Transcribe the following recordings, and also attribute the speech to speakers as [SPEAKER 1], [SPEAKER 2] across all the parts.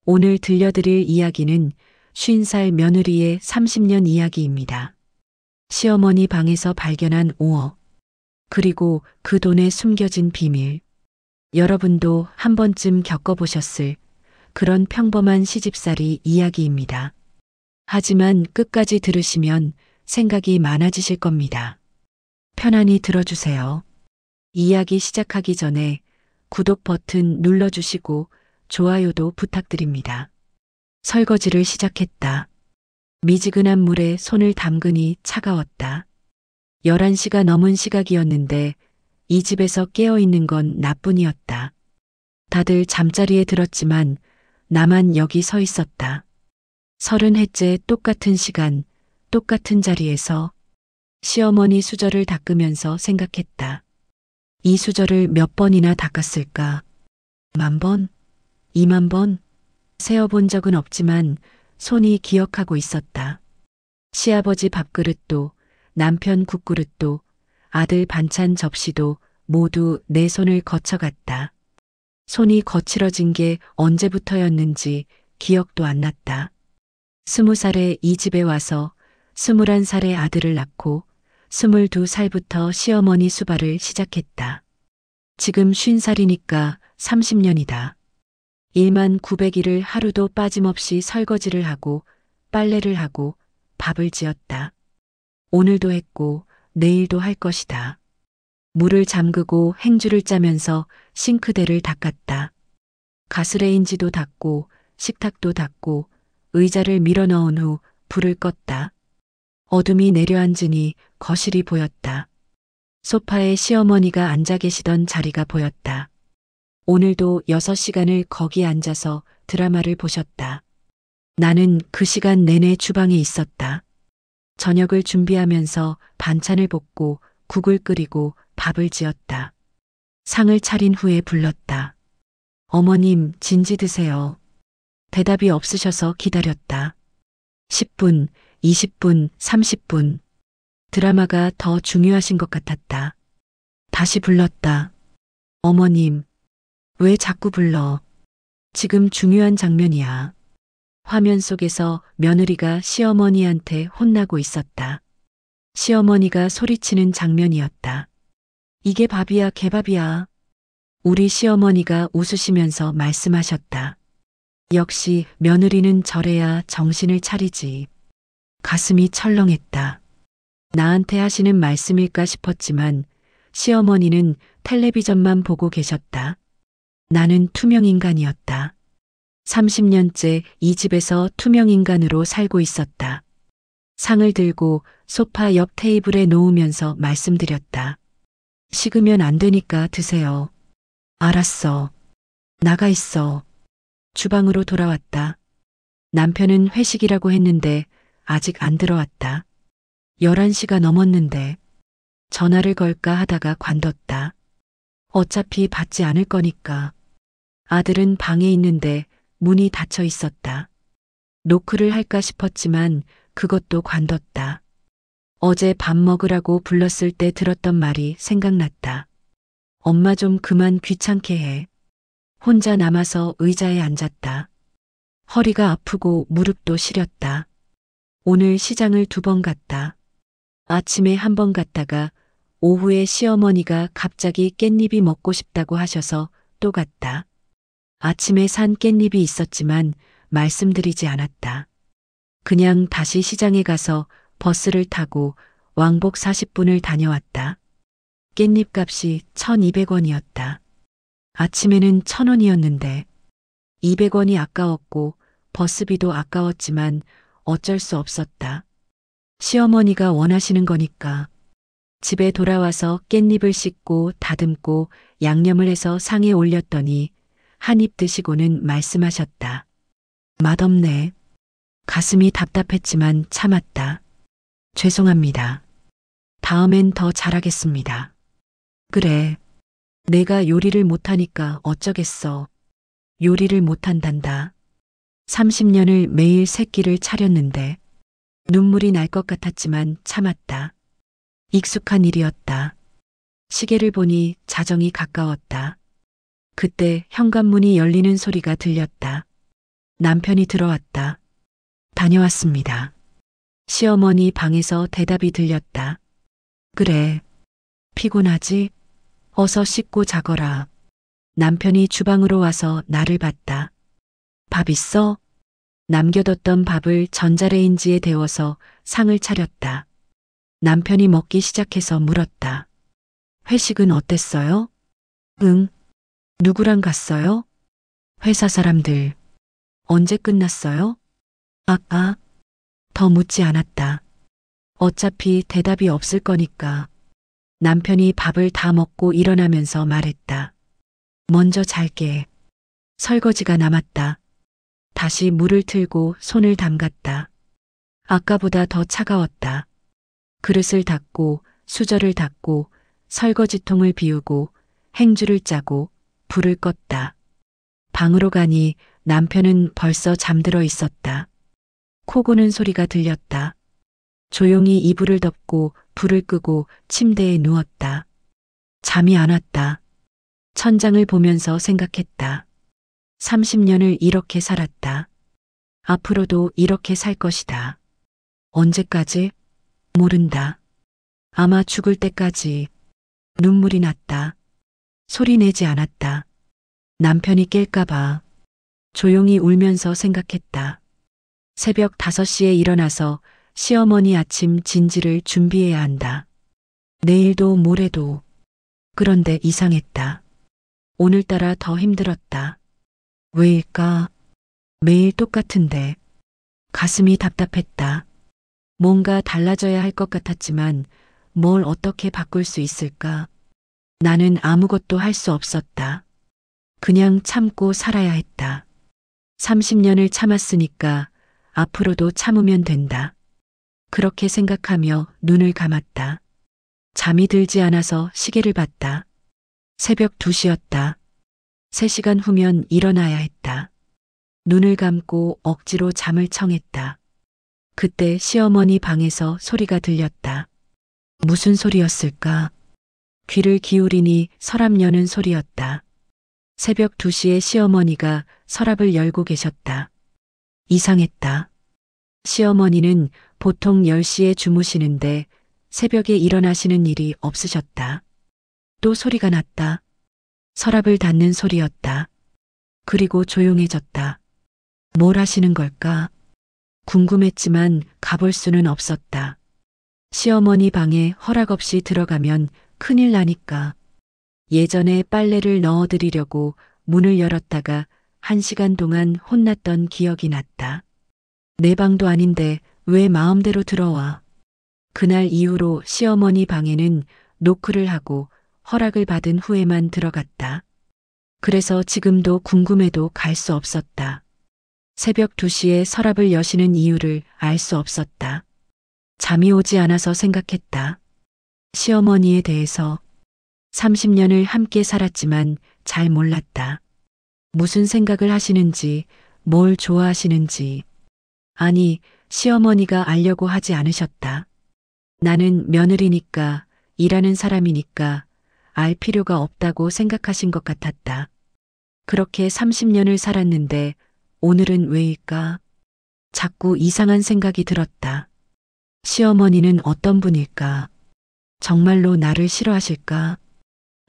[SPEAKER 1] 오늘 들려드릴 이야기는 50살 며느리의 30년 이야기입니다. 시어머니 방에서 발견한 5억. 그리고 그 돈에 숨겨진 비밀. 여러분도 한 번쯤 겪어보셨을 그런 평범한 시집살이 이야기입니다. 하지만 끝까지 들으시면 생각이 많아지실 겁니다. 편안히 들어주세요. 이야기 시작하기 전에 구독 버튼 눌러주시고 좋아요도 부탁드립니다. 설거지를 시작했다. 미지근한 물에 손을 담그니 차가웠다. 11시가 넘은 시각이었는데 이 집에서 깨어있는 건 나뿐이었다. 다들 잠자리에 들었지만 나만 여기 서 있었다. 30해째 똑같은 시간, 똑같은 자리에서 시어머니 수저를 닦으면서 생각했다. 이 수저를 몇 번이나 닦았을까? 10,000번? 20,000번? 세어본 적은 없지만 손이 기억하고 있었다. 시아버지 밥그릇도 남편 국그릇도 아들 반찬 접시도 모두 내 손을 거쳐갔다. 손이 거칠어진 게 언제부터였는지 기억도 안 났다. 20살에 이 집에 와서 21살에 아들을 낳고 22살부터 시어머니 수발을 시작했다. 지금 50살이니까 30년이다. 19,000일을 하루도 빠짐없이 설거지를 하고 빨래를 하고 밥을 지었다. 오늘도 했고 내일도 할 것이다. 물을 잠그고 행주를 짜면서 싱크대를 닦았다. 가스레인지도 닦고 식탁도 닦고 의자를 밀어 넣은 후 불을 껐다. 어둠이 내려앉으니 거실이 보였다. 소파에 시어머니가 앉아 계시던 자리가 보였다. 오늘도 6시간을 거기 앉아서 드라마를 보셨다. 나는 그 시간 내내 주방에 있었다. 저녁을 준비하면서 반찬을 볶고 국을 끓이고 밥을 지었다. 상을 차린 후에 불렀다. 어머님, 진지 드세요. 대답이 없으셔서 기다렸다. 10분, 20분, 30분. 드라마가 더 중요하신 것 같았다. 다시 불렀다. 어머님, 왜 자꾸 불러? 지금 중요한 장면이야. 화면 속에서 며느리가 시어머니한테 혼나고 있었다. 시어머니가 소리치는 장면이었다. 이게 밥이야, 개밥이야. 우리 시어머니가 웃으시면서 말씀하셨다. 역시 며느리는 저래야 정신을 차리지. 가슴이 철렁했다. 나한테 하시는 말씀일까 싶었지만 시어머니는 텔레비전만 보고 계셨다. 나는 투명인간이었다. 30년째 이 집에서 투명인간으로 살고 있었다. 상을 들고 소파 옆 테이블에 놓으면서 말씀드렸다. 식으면 안 되니까 드세요. 알았어. 나가 있어. 주방으로 돌아왔다. 남편은 회식이라고 했는데 아직 안 들어왔다. 11시가 넘었는데 전화를 걸까 하다가 관뒀다. 어차피 받지 않을 거니까. 아들은 방에 있는데 문이 닫혀 있었다. 노크를 할까 싶었지만 그것도 관뒀다. 어제 밥 먹으라고 불렀을 때 들었던 말이 생각났다. 엄마 좀 그만 귀찮게 해. 혼자 남아서 의자에 앉았다. 허리가 아프고 무릎도 시렸다. 오늘 시장을 2번 갔다. 아침에 1번 갔다가 오후에 시어머니가 갑자기 깻잎이 먹고 싶다고 하셔서 또 갔다. 아침에 산 깻잎이 있었지만 말씀드리지 않았다. 그냥 다시 시장에 가서 버스를 타고 왕복 40분을 다녀왔다. 깻잎 값이 1,200원이었다. 아침에는 1,000원이었는데 200원이 아까웠고 버스비도 아까웠지만 어쩔 수 없었다. 시어머니가 원하시는 거니까. 집에 돌아와서 깻잎을 씻고 다듬고 양념을 해서 상에 올렸더니 한 입 드시고는 말씀하셨다. 맛없네. 가슴이 답답했지만 참았다. 죄송합니다. 다음엔 더 잘하겠습니다. 그래. 내가 요리를 못하니까 어쩌겠어. 요리를 못한단다. 30년을 매일 새끼를 차렸는데 눈물이 날 것 같았지만 참았다. 익숙한 일이었다. 시계를 보니 자정이 가까웠다. 그때 현관문이 열리는 소리가 들렸다. 남편이 들어왔다. 다녀왔습니다. 시어머니 방에서 대답이 들렸다. 그래. 피곤하지? 어서 씻고 자거라. 남편이 주방으로 와서 나를 봤다. 밥 있어? 남겨뒀던 밥을 전자레인지에 데워서 상을 차렸다. 남편이 먹기 시작해서 물었다. 회식은 어땠어요? 응. 누구랑 갔어요? 회사 사람들. 언제 끝났어요? 더 묻지 않았다. 어차피 대답이 없을 거니까. 남편이 밥을 다 먹고 일어나면서 말했다. 먼저 잘게. 설거지가 남았다. 다시 물을 틀고 손을 담갔다. 아까보다 더 차가웠다. 그릇을 닦고 수저를 닦고 설거지통을 비우고 행주를 짜고 불을 껐다. 방으로 가니 남편은 벌써 잠들어 있었다. 코 고는 소리가 들렸다. 조용히 이불을 덮고 불을 끄고 침대에 누웠다. 잠이 안 왔다. 천장을 보면서 생각했다. 30년을 이렇게 살았다. 앞으로도 이렇게 살 것이다. 언제까지? 모른다. 아마 죽을 때까지. 눈물이 났다. 소리 내지 않았다. 남편이 깰까봐. 조용히 울면서 생각했다. 새벽 5시에 일어나서 시어머니 아침 진지를 준비해야 한다. 내일도 모레도. 그런데 이상했다. 오늘따라 더 힘들었다. 왜일까? 매일 똑같은데. 가슴이 답답했다. 뭔가 달라져야 할 것 같았지만 뭘 어떻게 바꿀 수 있을까? 나는 아무것도 할 수 없었다. 그냥 참고 살아야 했다. 30년을 참았으니까 앞으로도 참으면 된다. 그렇게 생각하며 눈을 감았다. 잠이 들지 않아서 시계를 봤다. 새벽 2시였다. 3시간 후면 일어나야 했다. 눈을 감고 억지로 잠을 청했다. 그때 시어머니 방에서 소리가 들렸다. 무슨 소리였을까? 귀를 기울이니 서랍 여는 소리였다. 새벽 2시에 시어머니가 서랍을 열고 계셨다. 이상했다. 시어머니는 보통 10시에 주무시는데 새벽에 일어나시는 일이 없으셨다. 또 소리가 났다. 서랍을 닫는 소리였다. 그리고 조용해졌다. 뭘 하시는 걸까? 궁금했지만 가볼 수는 없었다. 시어머니 방에 허락 없이 들어가면 큰일 나니까. 예전에 빨래를 넣어드리려고 문을 열었다가 1시간 동안 혼났던 기억이 났다. 내 방도 아닌데 왜 마음대로 들어와. 그날 이후로 시어머니 방에는 노크를 하고 허락을 받은 후에만 들어갔다. 그래서 지금도 궁금해도 갈 수 없었다. 새벽 2시에 서랍을 여시는 이유를 알 수 없었다. 잠이 오지 않아서 생각했다. 시어머니에 대해서 30년을 함께 살았지만 잘 몰랐다. 무슨 생각을 하시는지, 뭘 좋아하시는지. 아니, 시어머니가 알려고 하지 않으셨다. 나는 며느리니까, 일하는 사람이니까 알 필요가 없다고 생각하신 것 같았다. 그렇게 30년을 살았는데 오늘은 왜일까? 자꾸 이상한 생각이 들었다. 시어머니는 어떤 분일까? 정말로 나를 싫어하실까?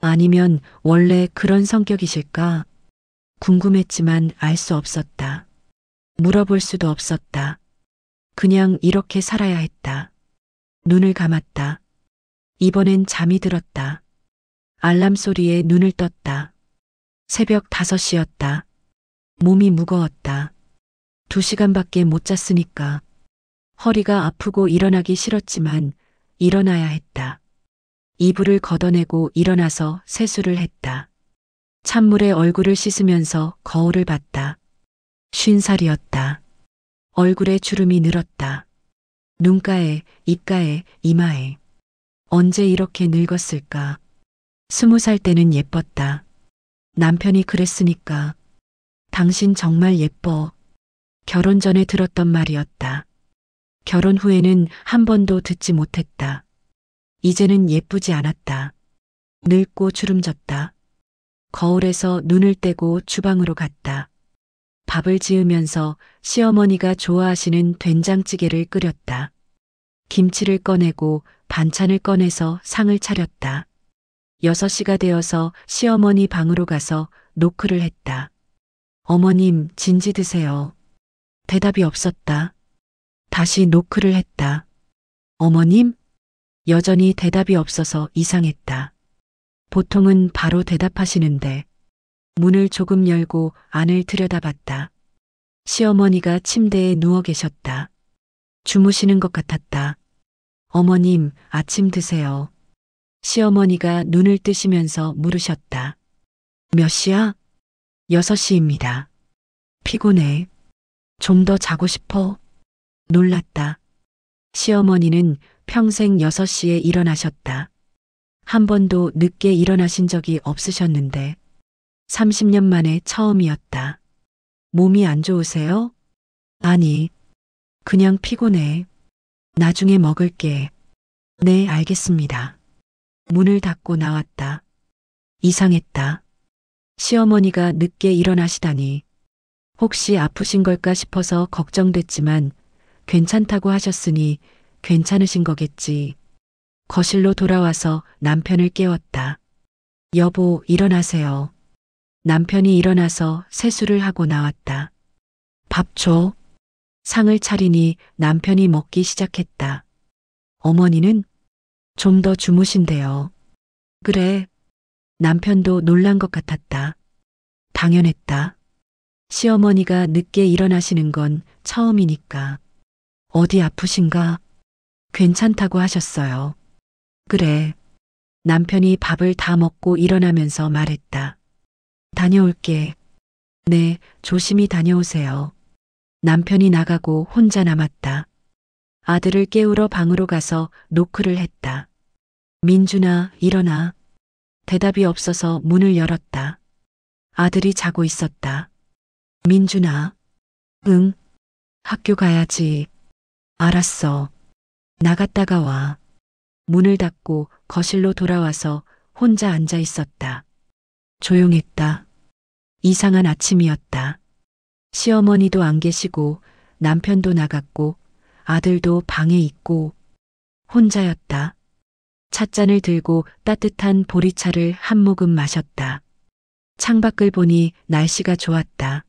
[SPEAKER 1] 아니면 원래 그런 성격이실까? 궁금했지만 알 수 없었다. 물어볼 수도 없었다. 그냥 이렇게 살아야 했다. 눈을 감았다. 이번엔 잠이 들었다. 알람 소리에 눈을 떴다. 새벽 5시였다. 몸이 무거웠다. 2시간밖에 못 잤으니까. 허리가 아프고 일어나기 싫었지만 일어나야 했다. 이불을 걷어내고 일어나서 세수를 했다. 찬물에 얼굴을 씻으면서 거울을 봤다. 50살이었다. 얼굴에 주름이 늘었다. 눈가에, 입가에, 이마에. 언제 이렇게 늙었을까? 20살 때는 예뻤다. 남편이 그랬으니까. 당신 정말 예뻐. 결혼 전에 들었던 말이었다. 결혼 후에는 한 번도 듣지 못했다. 이제는 예쁘지 않았다. 늙고 주름졌다. 거울에서 눈을 떼고 주방으로 갔다. 밥을 지으면서 시어머니가 좋아하시는 된장찌개를 끓였다. 김치를 꺼내고 반찬을 꺼내서 상을 차렸다. 6시가 되어서 시어머니 방으로 가서 노크를 했다. 어머님, 진지 드세요. 대답이 없었다. 다시 노크를 했다. 어머님? 여전히 대답이 없어서 이상했다. 보통은 바로 대답하시는데 문을 조금 열고 안을 들여다봤다. 시어머니가 침대에 누워 계셨다. 주무시는 것 같았다. 어머님, 아침 드세요. 시어머니가 눈을 뜨시면서 물으셨다. 몇 시야? 6시입니다. 피곤해. 좀 더 자고 싶어. 놀랐다. 시어머니는 평생 6시에 일어나셨다. 한 번도 늦게 일어나신 적이 없으셨는데 30년 만에 처음이었다. 몸이 안 좋으세요? 아니, 그냥 피곤해. 나중에 먹을게. 네, 알겠습니다. 문을 닫고 나왔다. 이상했다. 시어머니가 늦게 일어나시다니. 혹시 아프신 걸까 싶어서 걱정됐지만 괜찮다고 하셨으니 괜찮으신 거겠지. 거실로 돌아와서 남편을 깨웠다. 여보, 일어나세요. 남편이 일어나서 세수를 하고 나왔다. 밥 줘. 상을 차리니 남편이 먹기 시작했다. 어머니는 좀 더 주무신대요. 그래. 남편도 놀란 것 같았다. 당연했다. 시어머니가 늦게 일어나시는 건 처음이니까. 어디 아프신가? 괜찮다고 하셨어요. 그래. 남편이 밥을 다 먹고 일어나면서 말했다. 다녀올게. 네, 조심히 다녀오세요. 남편이 나가고 혼자 남았다. 아들을 깨우러 방으로 가서 노크를 했다. 민준아, 일어나. 대답이 없어서 문을 열었다. 아들이 자고 있었다. 민준아. 응. 학교 가야지. 알았어. 나갔다가 와. 문을 닫고 거실로 돌아와서 혼자 앉아 있었다. 조용했다. 이상한 아침이었다. 시어머니도 안 계시고 남편도 나갔고 아들도 방에 있고 혼자였다. 찻잔을 들고 따뜻한 보리차를 한 모금 마셨다. 창밖을 보니 날씨가 좋았다.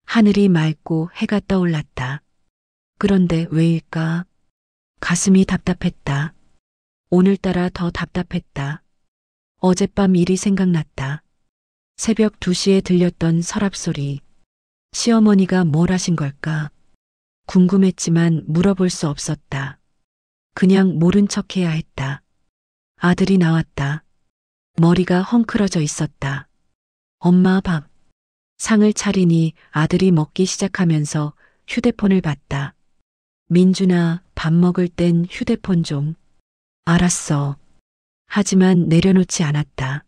[SPEAKER 1] 하늘이 맑고 해가 떠올랐다. 그런데 왜일까? 가슴이 답답했다. 오늘따라 더 답답했다. 어젯밤 일이 생각났다. 새벽 2시에 들렸던 서랍소리. 시어머니가 뭘 하신 걸까? 궁금했지만 물어볼 수 없었다. 그냥 모른 척해야 했다. 아들이 나왔다. 머리가 헝클어져 있었다. 엄마 밥. 상을 차리니 아들이 먹기 시작하면서 휴대폰을 봤다. 민준아, 밥 먹을 땐 휴대폰 좀. 알았어. 하지만 내려놓지 않았다.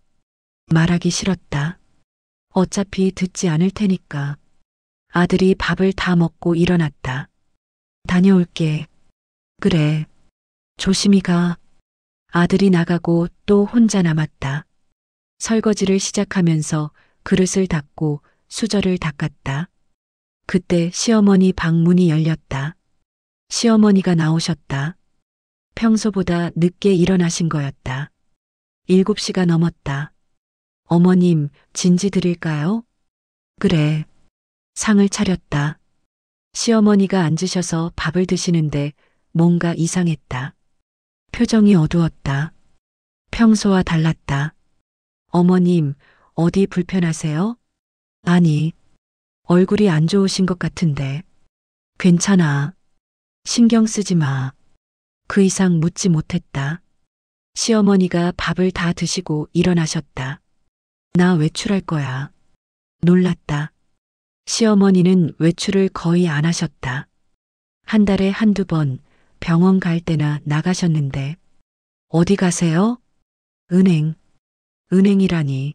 [SPEAKER 1] 말하기 싫었다. 어차피 듣지 않을 테니까. 아들이 밥을 다 먹고 일어났다. 다녀올게. 그래. 조심히 가. 아들이 나가고 또 혼자 남았다. 설거지를 시작하면서 그릇을 닦고 수저를 닦았다. 그때 시어머니 방 문이 열렸다. 시어머니가 나오셨다. 평소보다 늦게 일어나신 거였다. 7시가 넘었다. 어머님, 진지 드릴까요? 그래. 상을 차렸다. 시어머니가 앉으셔서 밥을 드시는데 뭔가 이상했다. 표정이 어두웠다. 평소와 달랐다. 어머님, 어디 불편하세요? 아니, 얼굴이 안 좋으신 것 같은데. 괜찮아. 신경 쓰지 마. 그 이상 묻지 못했다. 시어머니가 밥을 다 드시고 일어나셨다. 나 외출할 거야. 놀랐다. 시어머니는 외출을 거의 안 하셨다. 한 달에 한두 번 병원 갈 때나 나가셨는데. 어디 가세요? 은행. 은행이라니.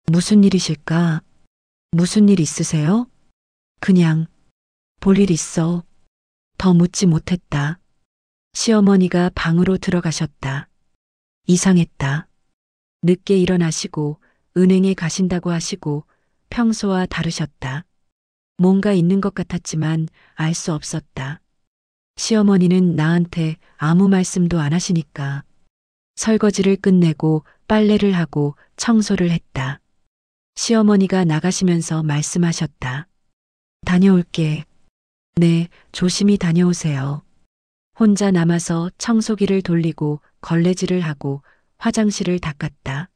[SPEAKER 1] 무슨 일이실까? 무슨 일 있으세요? 그냥 볼 일 있어. 더 묻지 못했다. 시어머니가 방으로 들어가셨다. 이상했다. 늦게 일어나시고 은행에 가신다고 하시고 평소와 다르셨다. 뭔가 있는 것 같았지만 알 수 없었다. 시어머니는 나한테 아무 말씀도 안 하시니까 설거지를 끝내고 빨래를 하고 청소를 했다. 시어머니가 나가시면서 말씀하셨다. 다녀올게. 네, 조심히 다녀오세요. 혼자 남아서 청소기를 돌리고 걸레질을 하고 화장실을 닦았다.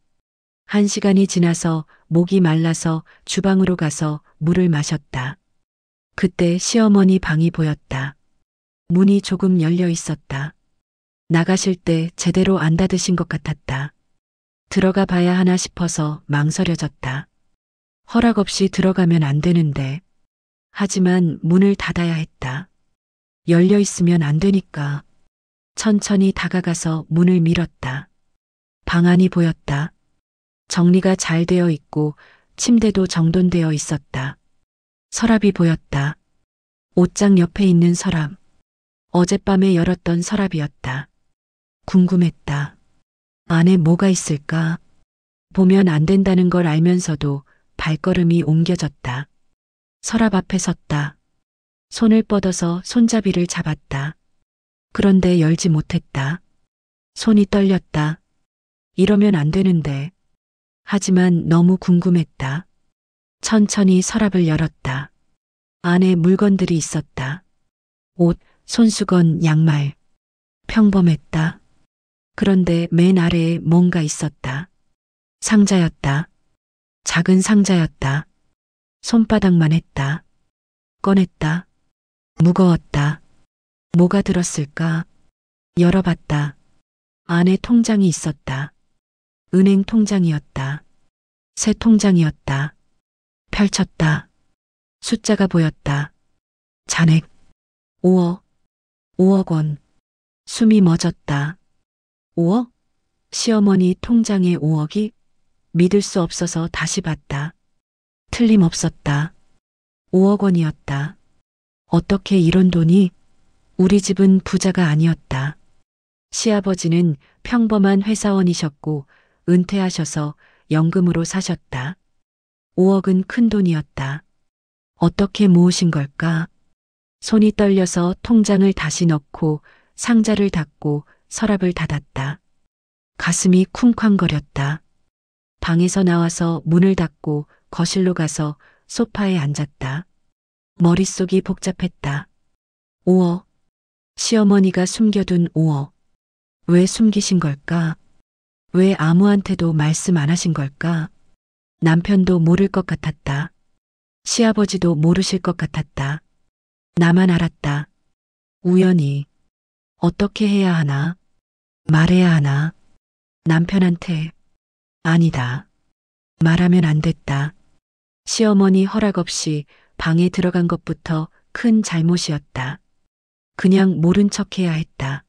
[SPEAKER 1] 1시간이 지나서 목이 말라서 주방으로 가서 물을 마셨다. 그때 시어머니 방이 보였다. 문이 조금 열려 있었다. 나가실 때 제대로 안 닫으신 것 같았다. 들어가 봐야 하나 싶어서 망설여졌다. 허락 없이 들어가면 안 되는데. 하지만 문을 닫아야 했다. 열려 있으면 안 되니까. 천천히 다가가서 문을 밀었다. 방 안이 보였다. 정리가 잘 되어 있고 침대도 정돈되어 있었다. 서랍이 보였다. 옷장 옆에 있는 서랍. 어젯밤에 열었던 서랍이었다. 궁금했다. 안에 뭐가 있을까? 보면 안 된다는 걸 알면서도 발걸음이 옮겨졌다. 서랍 앞에 섰다. 손을 뻗어서 손잡이를 잡았다. 그런데 열지 못했다. 손이 떨렸다. 이러면 안 되는데. 하지만 너무 궁금했다. 천천히 서랍을 열었다. 안에 물건들이 있었다. 옷, 손수건, 양말. 평범했다. 그런데 맨 아래에 뭔가 있었다. 상자였다. 작은 상자였다. 손바닥만 했다. 꺼냈다. 무거웠다. 뭐가 들었을까? 열어봤다. 안에 통장이 있었다. 은행 통장이었다. 새 통장이었다. 펼쳤다. 숫자가 보였다. 잔액 5억. 5억 원. 숨이 멎었다. 5억? 시어머니 통장에 5억이? 믿을 수 없어서 다시 봤다. 틀림없었다. 5억 원이었다. 어떻게 이런 돈이? 우리 집은 부자가 아니었다. 시아버지는 평범한 회사원이셨고 은퇴하셔서 연금으로 사셨다. 5억은 큰 돈이었다. 어떻게 모으신 걸까? 손이 떨려서 통장을 다시 넣고 상자를 닫고 서랍을 닫았다. 가슴이 쿵쾅거렸다. 방에서 나와서 문을 닫고 거실로 가서 소파에 앉았다. 머릿속이 복잡했다. 5억. 시어머니가 숨겨둔 5억. 왜 숨기신 걸까? 왜 아무한테도 말씀 안 하신 걸까? 남편도 모를 것 같았다. 시아버지도 모르실 것 같았다. 나만 알았다. 우연히. 어떻게 해야 하나? 말해야 하나? 남편한테. 아니다. 말하면 안 됐다. 시어머니 허락 없이 방에 들어간 것부터 큰 잘못이었다. 그냥 모른 척 해야 했다.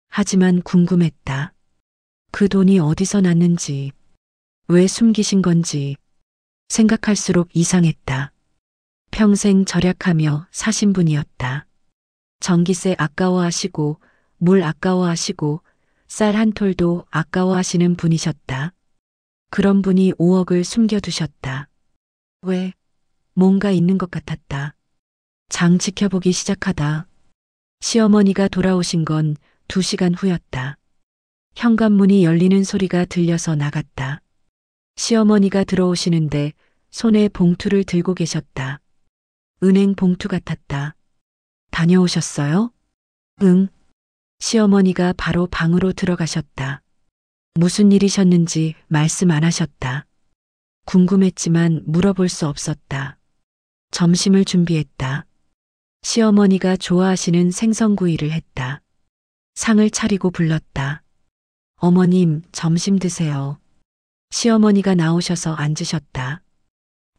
[SPEAKER 1] 하지만 궁금했다. 그 돈이 어디서 났는지, 왜 숨기신 건지 생각할수록 이상했다. 평생 절약하며 사신 분이었다. 전기세 아까워하시고 물 아까워하시고 쌀 한 톨도 아까워하시는 분이셨다. 그런 분이 5억을 숨겨두셨다. 왜? 뭔가 있는 것 같았다. 장 지켜보기 시작하다. 시어머니가 돌아오신 건 2시간 후였다. 현관문이 열리는 소리가 들려서 나갔다. 시어머니가 들어오시는데 손에 봉투를 들고 계셨다. 은행 봉투 같았다. 다녀오셨어요? 응. 시어머니가 바로 방으로 들어가셨다. 무슨 일이셨는지 말씀 안 하셨다. 궁금했지만 물어볼 수 없었다. 점심을 준비했다. 시어머니가 좋아하시는 생선구이를 했다. 상을 차리고 불렀다. 어머님, 점심 드세요. 시어머니가 나오셔서 앉으셨다.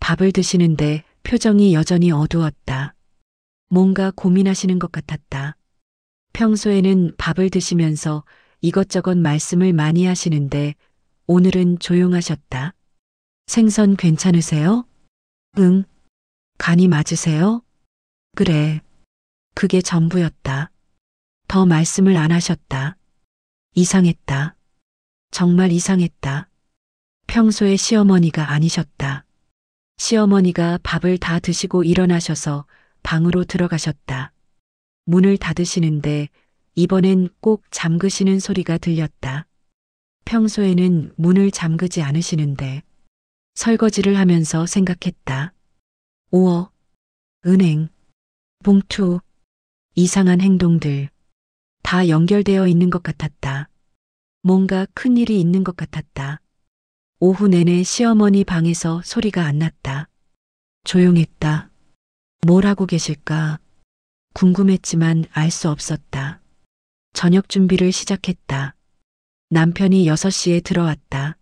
[SPEAKER 1] 밥을 드시는데 표정이 여전히 어두웠다. 뭔가 고민하시는 것 같았다. 평소에는 밥을 드시면서 이것저것 말씀을 많이 하시는데 오늘은 조용하셨다. 생선 괜찮으세요? 응. 간이 맞으세요? 그래. 그게 전부였다. 더 말씀을 안 하셨다. 이상했다. 정말 이상했다. 평소의 시어머니가 아니셨다. 시어머니가 밥을 다 드시고 일어나셔서 방으로 들어가셨다. 문을 닫으시는데 이번엔 꼭 잠그시는 소리가 들렸다. 평소에는 문을 잠그지 않으시는데 설거지를 하면서 생각했다. 5억, 은행, 봉투, 이상한 행동들 다 연결되어 있는 것 같았다. 뭔가 큰일이 있는 것 같았다. 오후 내내 시어머니 방에서 소리가 안 났다. 조용했다. 뭘 하고 계실까? 궁금했지만 알 수 없었다. 저녁 준비를 시작했다. 남편이 6시에 들어왔다.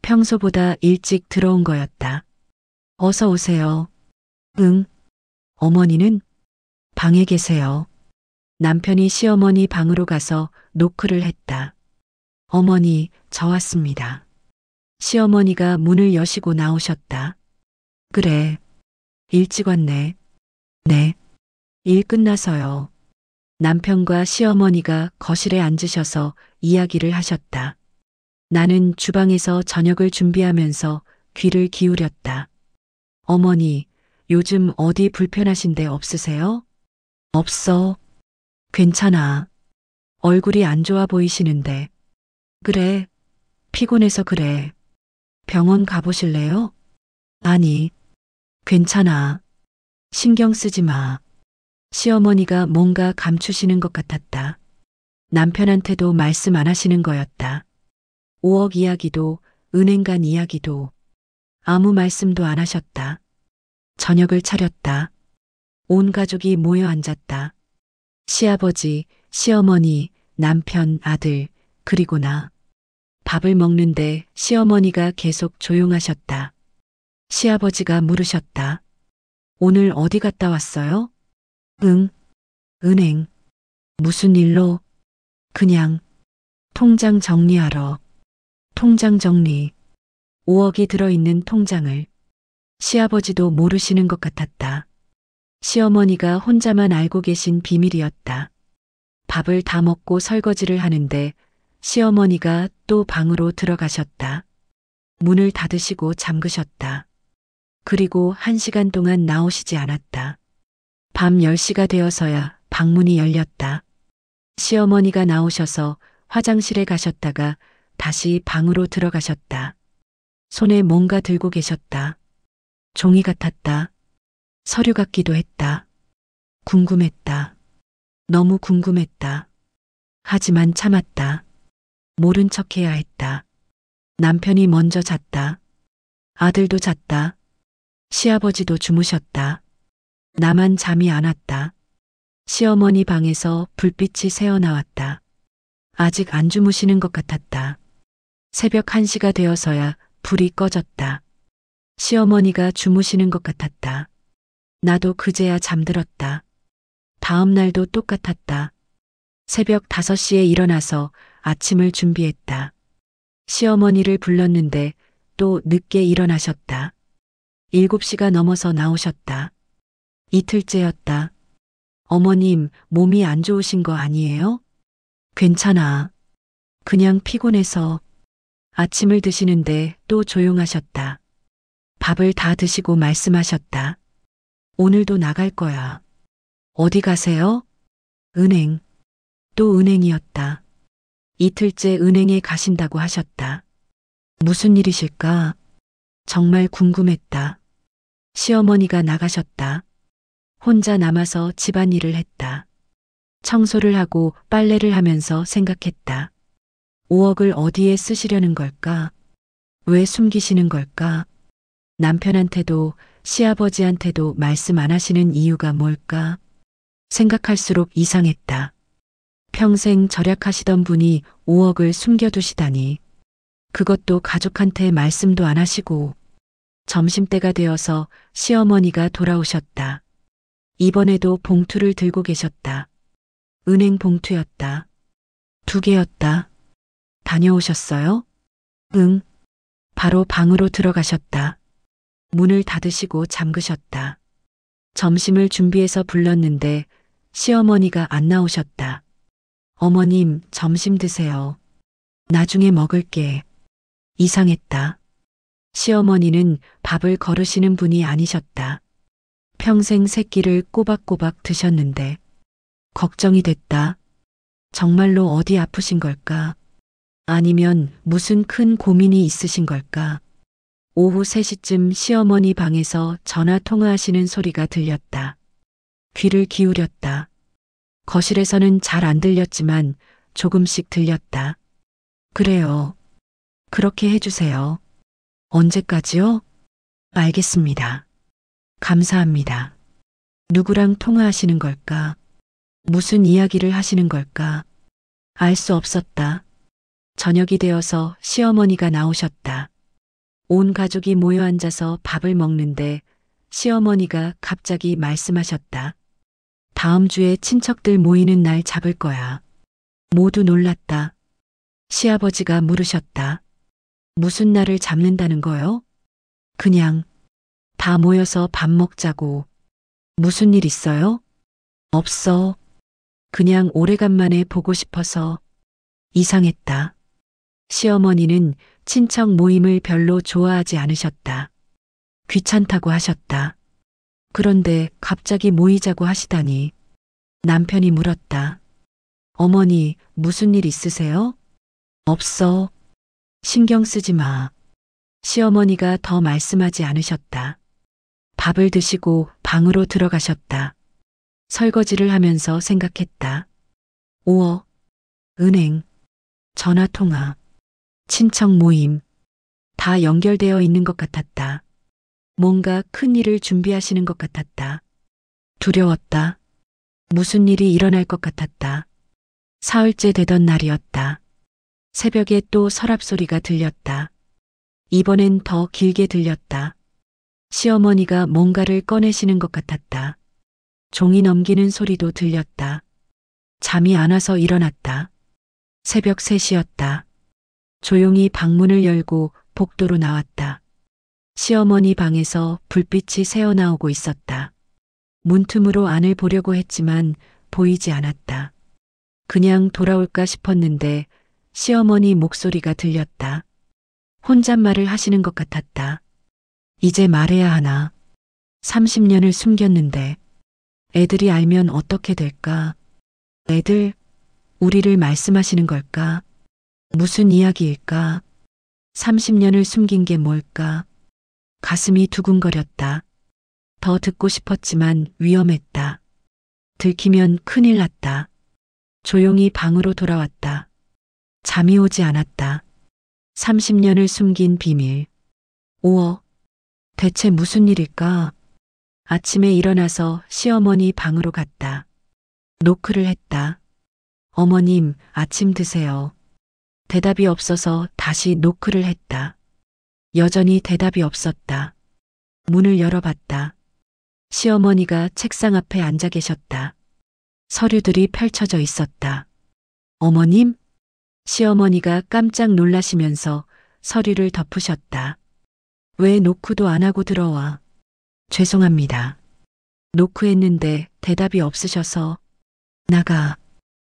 [SPEAKER 1] 평소보다 일찍 들어온 거였다. 어서 오세요. 응. 어머니는 방에 계세요. 남편이 시어머니 방으로 가서 노크를 했다. 어머니, 저 왔습니다. 시어머니가 문을 여시고 나오셨다. 그래. 일찍 왔네. 네. 일 끝나서요. 남편과 시어머니가 거실에 앉으셔서 이야기를 하셨다. 나는 주방에서 저녁을 준비하면서 귀를 기울였다. 어머니, 요즘 어디 불편하신 데 없으세요? 없어. 괜찮아. 얼굴이 안 좋아 보이시는데. 그래. 피곤해서 그래. 병원 가보실래요? 아니. 괜찮아. 신경 쓰지 마. 시어머니가 뭔가 감추시는 것 같았다. 남편한테도 말씀 안 하시는 거였다. 5억 이야기도 은행 간 이야기도 아무 말씀도 안 하셨다. 저녁을 차렸다. 온 가족이 모여 앉았다. 시아버지, 시어머니, 남편, 아들, 그리고 나. 밥을 먹는데 시어머니가 계속 조용하셨다. 시아버지가 물으셨다. 오늘 어디 갔다 왔어요? 응, 은행. 무슨 일로? 그냥 통장 정리하러. 통장 정리. 5억이 들어있는 통장을. 시아버지도 모르시는 것 같았다. 시어머니가 혼자만 알고 계신 비밀이었다. 밥을 다 먹고 설거지를 하는데 시어머니가 또 방으로 들어가셨다. 문을 닫으시고 잠그셨다. 그리고 1시간 동안 나오시지 않았다. 밤 10시가 되어서야 방문이 열렸다. 시어머니가 나오셔서 화장실에 가셨다가 다시 방으로 들어가셨다. 손에 뭔가 들고 계셨다. 종이 같았다. 서류 같기도 했다. 궁금했다. 너무 궁금했다. 하지만 참았다. 모른 척해야 했다. 남편이 먼저 잤다. 아들도 잤다. 시아버지도 주무셨다. 나만 잠이 안 왔다. 시어머니 방에서 불빛이 새어나왔다. 아직 안 주무시는 것 같았다. 새벽 1시가 되어서야 불이 꺼졌다. 시어머니가 주무시는 것 같았다. 나도 그제야 잠들었다. 다음 날도 똑같았다. 새벽 5시에 일어나서 아침을 준비했다. 시어머니를 불렀는데 또 늦게 일어나셨다. 7시가 넘어서 나오셨다. 이틀째였다. 어머님, 몸이 안 좋으신 거 아니에요? 괜찮아. 그냥 피곤해서. 아침을 드시는데 또 조용하셨다. 밥을 다 드시고 말씀하셨다. 오늘도 나갈 거야. 어디 가세요? 은행. 또 은행이었다. 이틀째 은행에 가신다고 하셨다. 무슨 일이실까? 정말 궁금했다. 시어머니가 나가셨다. 혼자 남아서 집안일을 했다. 청소를 하고 빨래를 하면서 생각했다. 5억을 어디에 쓰시려는 걸까? 왜 숨기시는 걸까? 남편한테도 시아버지한테도 말씀 안 하시는 이유가 뭘까? 생각할수록 이상했다. 평생 절약하시던 분이 5억을 숨겨두시다니. 그것도 가족한테 말씀도 안 하시고. 점심때가 되어서 시어머니가 돌아오셨다. 이번에도 봉투를 들고 계셨다. 은행 봉투였다. 2개였다. 다녀오셨어요? 응. 바로 방으로 들어가셨다. 문을 닫으시고 잠그셨다. 점심을 준비해서 불렀는데 시어머니가 안 나오셨다. 어머님, 점심 드세요. 나중에 먹을게. 이상했다. 시어머니는 밥을 거르시는 분이 아니셨다. 평생 새끼를 꼬박꼬박 드셨는데 걱정이 됐다. 정말로 어디 아프신 걸까? 아니면 무슨 큰 고민이 있으신 걸까? 오후 3시쯤 시어머니 방에서 전화 통화하시는 소리가 들렸다. 귀를 기울였다. 거실에서는 잘 안 들렸지만 조금씩 들렸다. 그래요. 그렇게 해주세요. 언제까지요? 알겠습니다. 감사합니다. 누구랑 통화하시는 걸까? 무슨 이야기를 하시는 걸까? 알 수 없었다. 저녁이 되어서 시어머니가 나오셨다. 온 가족이 모여 앉아서 밥을 먹는데 시어머니가 갑자기 말씀하셨다. 다음 주에 친척들 모이는 날 잡을 거야. 모두 놀랐다. 시아버지가 물으셨다. 무슨 날을 잡는다는 거요? 그냥 다 모여서 밥 먹자고. 무슨 일 있어요? 없어. 그냥 오래간만에 보고 싶어서. 이상했다. 시어머니는 친척 모임을 별로 좋아하지 않으셨다. 귀찮다고 하셨다. 그런데 갑자기 모이자고 하시다니. 남편이 물었다. 어머니, 무슨 일 있으세요? 없어. 신경 쓰지 마. 시어머니가 더 말씀하지 않으셨다. 밥을 드시고 방으로 들어가셨다. 설거지를 하면서 생각했다. 5억, 은행, 전화통화, 친척 모임, 다 연결되어 있는 것 같았다. 뭔가 큰 일을 준비하시는 것 같았다. 두려웠다. 무슨 일이 일어날 것 같았다. 사흘째 되던 날이었다. 새벽에 또 서랍 소리가 들렸다. 이번엔 더 길게 들렸다. 시어머니가 뭔가를 꺼내시는 것 같았다. 종이 넘기는 소리도 들렸다. 잠이 안 와서 일어났다. 새벽 3시였다. 조용히 방문을 열고 복도로 나왔다. 시어머니 방에서 불빛이 새어나오고 있었다. 문틈으로 안을 보려고 했지만 보이지 않았다. 그냥 돌아올까 싶었는데 시어머니 목소리가 들렸다. 혼잣말을 하시는 것 같았다. 이제 말해야 하나. 30년을 숨겼는데 애들이 알면 어떻게 될까? 애들, 우리를 말씀하시는 걸까? 무슨 이야기일까? 30년을 숨긴 게 뭘까? 가슴이 두근거렸다. 더 듣고 싶었지만 위험했다. 들키면 큰일 났다. 조용히 방으로 돌아왔다. 잠이 오지 않았다. 30년을 숨긴 비밀. 5억. 대체 무슨 일일까? 아침에 일어나서 시어머니 방으로 갔다. 노크를 했다. 어머님, 아침 드세요. 대답이 없어서 다시 노크를 했다. 여전히 대답이 없었다. 문을 열어봤다. 시어머니가 책상 앞에 앉아 계셨다. 서류들이 펼쳐져 있었다. 어머님? 시어머니가 깜짝 놀라시면서 서류를 덮으셨다. 왜 노크도 안 하고 들어와? 죄송합니다. 노크했는데 대답이 없으셔서.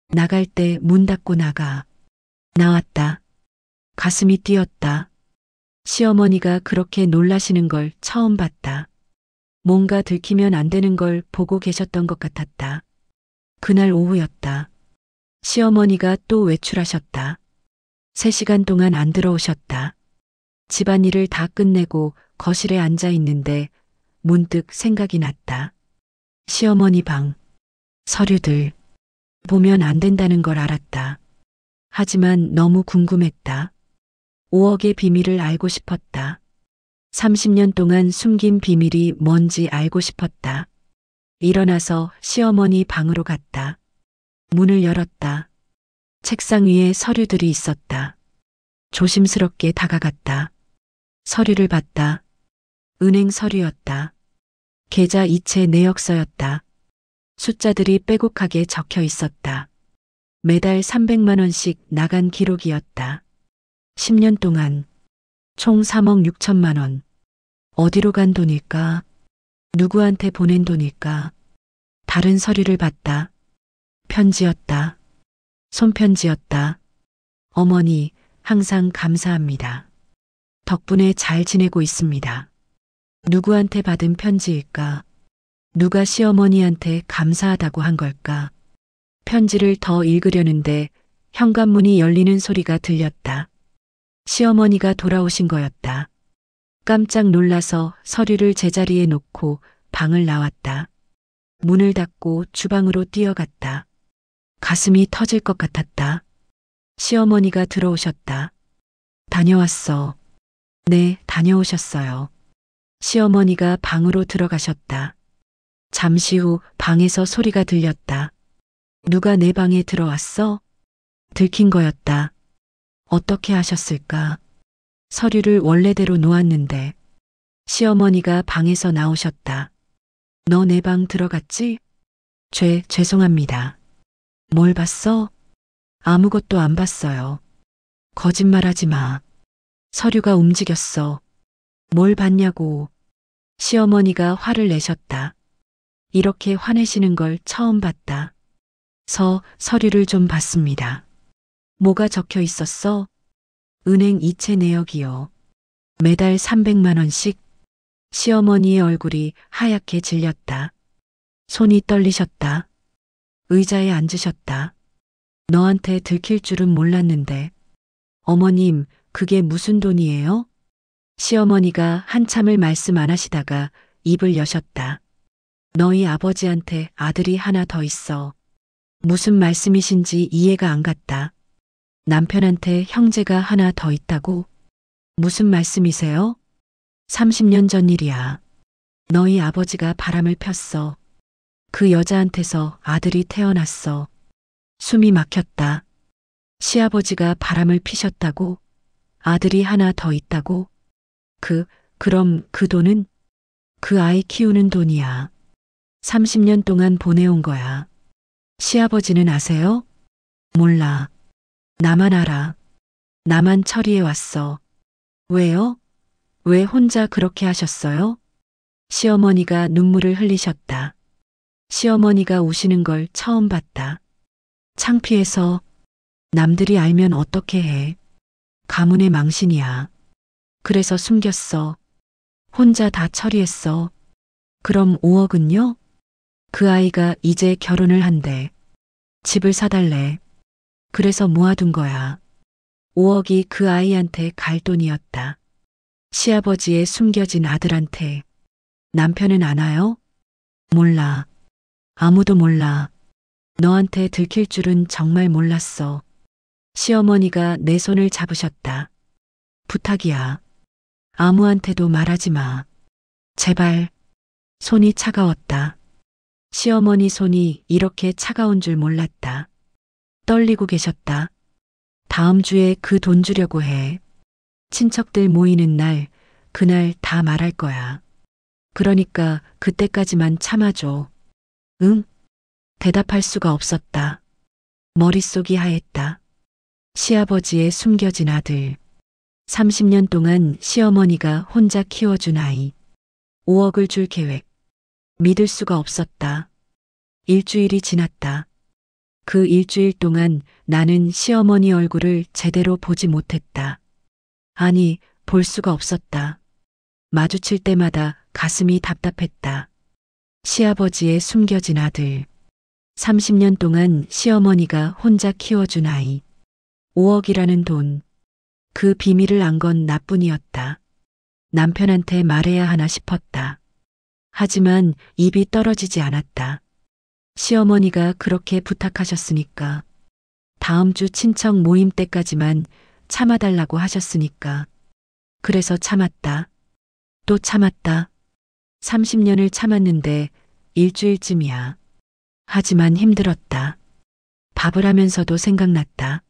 [SPEAKER 1] 나갈 때 문 닫고 나가. 나왔다. 가슴이 뛰었다. 시어머니가 그렇게 놀라시는 걸 처음 봤다. 뭔가 들키면 안 되는 걸 보고 계셨던 것 같았다. 그날 오후였다. 시어머니가 또 외출하셨다. 3시간 동안 안 들어오셨다. 집안일을 다 끝내고 거실에 앉아 있는데 문득 생각이 났다. 시어머니 방, 서류들, 보면 안 된다는 걸 알았다. 하지만 너무 궁금했다. 5억의 비밀을 알고 싶었다. 30년 동안 숨긴 비밀이 뭔지 알고 싶었다. 일어나서 시어머니 방으로 갔다. 문을 열었다. 책상 위에 서류들이 있었다. 조심스럽게 다가갔다. 서류를 봤다. 은행 서류였다. 계좌 이체 내역서였다. 숫자들이 빼곡하게 적혀 있었다. 매달 300만 원씩 나간 기록이었다. 10년 동안 총 3억 6천만 원. 어디로 간 돈일까? 누구한테 보낸 돈일까? 다른 서류를 봤다. 편지였다. 손편지였다. 어머니, 항상 감사합니다. 덕분에 잘 지내고 있습니다. 누구한테 받은 편지일까? 누가 시어머니한테 감사하다고 한 걸까? 편지를 더 읽으려는데 현관문이 열리는 소리가 들렸다. 시어머니가 돌아오신 거였다. 깜짝 놀라서 서류를 제자리에 놓고 방을 나왔다. 문을 닫고 주방으로 뛰어갔다. 가슴이 터질 것 같았다. 시어머니가 들어오셨다. 다녀왔어. 네, 다녀오셨어요. 시어머니가 방으로 들어가셨다. 잠시 후 방에서 소리가 들렸다. 누가 내 방에 들어왔어? 들킨 거였다. 어떻게 하셨을까? 서류를 원래대로 놓았는데. 시어머니가 방에서 나오셨다. 너 내 방 들어갔지? 죄송합니다. 뭘 봤어? 아무것도 안 봤어요. 거짓말하지 마. 서류가 움직였어. 뭘 봤냐고. 시어머니가 화를 내셨다. 이렇게 화내시는 걸 처음 봤다. 서류를 좀 봤습니다. 뭐가 적혀 있었어? 은행 이체 내역이요. 매달 300만 원씩. 시어머니의 얼굴이 하얗게 질렸다. 손이 떨리셨다. 의자에 앉으셨다. 너한테 들킬 줄은 몰랐는데. 어머님, 그게 무슨 돈이에요? 시어머니가 한참을 말씀 안 하시다가 입을 여셨다. 너희 아버지한테 아들이 하나 더 있어. 무슨 말씀이신지 이해가 안 갔다. 남편한테 형제가 하나 더 있다고? 무슨 말씀이세요? 30년 전 일이야. 너희 아버지가 바람을 폈어. 그 여자한테서 아들이 태어났어. 숨이 막혔다. 시아버지가 바람을 피셨다고? 아들이 하나 더 있다고? 그럼 그 돈은? 그 아이 키우는 돈이야. 30년 동안 보내온 거야. 시아버지는 아세요? 몰라. 나만 알아. 나만 처리해 왔어. 왜요? 왜 혼자 그렇게 하셨어요? 시어머니가 눈물을 흘리셨다. 시어머니가 우시는 걸 처음 봤다. 창피해서. 남들이 알면 어떻게 해. 가문의 망신이야. 그래서 숨겼어. 혼자 다 처리했어. 그럼 5억은요? 그 아이가 이제 결혼을 한대. 집을 사달래. 그래서 모아둔 거야. 5억이 그 아이한테 갈 돈이었다. 시아버지의 숨겨진 아들한테. 남편은 아나요? 몰라. 아무도 몰라. 너한테 들킬 줄은 정말 몰랐어. 시어머니가 내 손을 잡으셨다. 부탁이야. 아무한테도 말하지 마. 제발. 손이 차가웠다. 시어머니 손이 이렇게 차가운 줄 몰랐다. 떨리고 계셨다. 다음 주에 그 돈 주려고 해. 친척들 모이는 날, 그날 다 말할 거야. 그러니까 그때까지만 참아줘. 응? 대답할 수가 없었다. 머릿속이 하했다. 시아버지의 숨겨진 아들. 30년 동안 시어머니가 혼자 키워준 아이. 5억을 줄 계획. 믿을 수가 없었다. 일주일이 지났다. 그 일주일 동안 나는 시어머니 얼굴을 제대로 보지 못했다. 아니, 볼 수가 없었다. 마주칠 때마다 가슴이 답답했다. 시아버지의 숨겨진 아들. 30년 동안 시어머니가 혼자 키워준 아이. 5억이라는 돈. 그 비밀을 안 건 나뿐이었다. 남편한테 말해야 하나 싶었다. 하지만 입이 떨어지지 않았다. 시어머니가 그렇게 부탁하셨으니까. 다음 주 친척 모임 때까지만 참아달라고 하셨으니까. 그래서 참았다. 또 참았다. 30년을 참았는데 일주일쯤이야. 하지만 힘들었다. 밥을 하면서도 생각났다.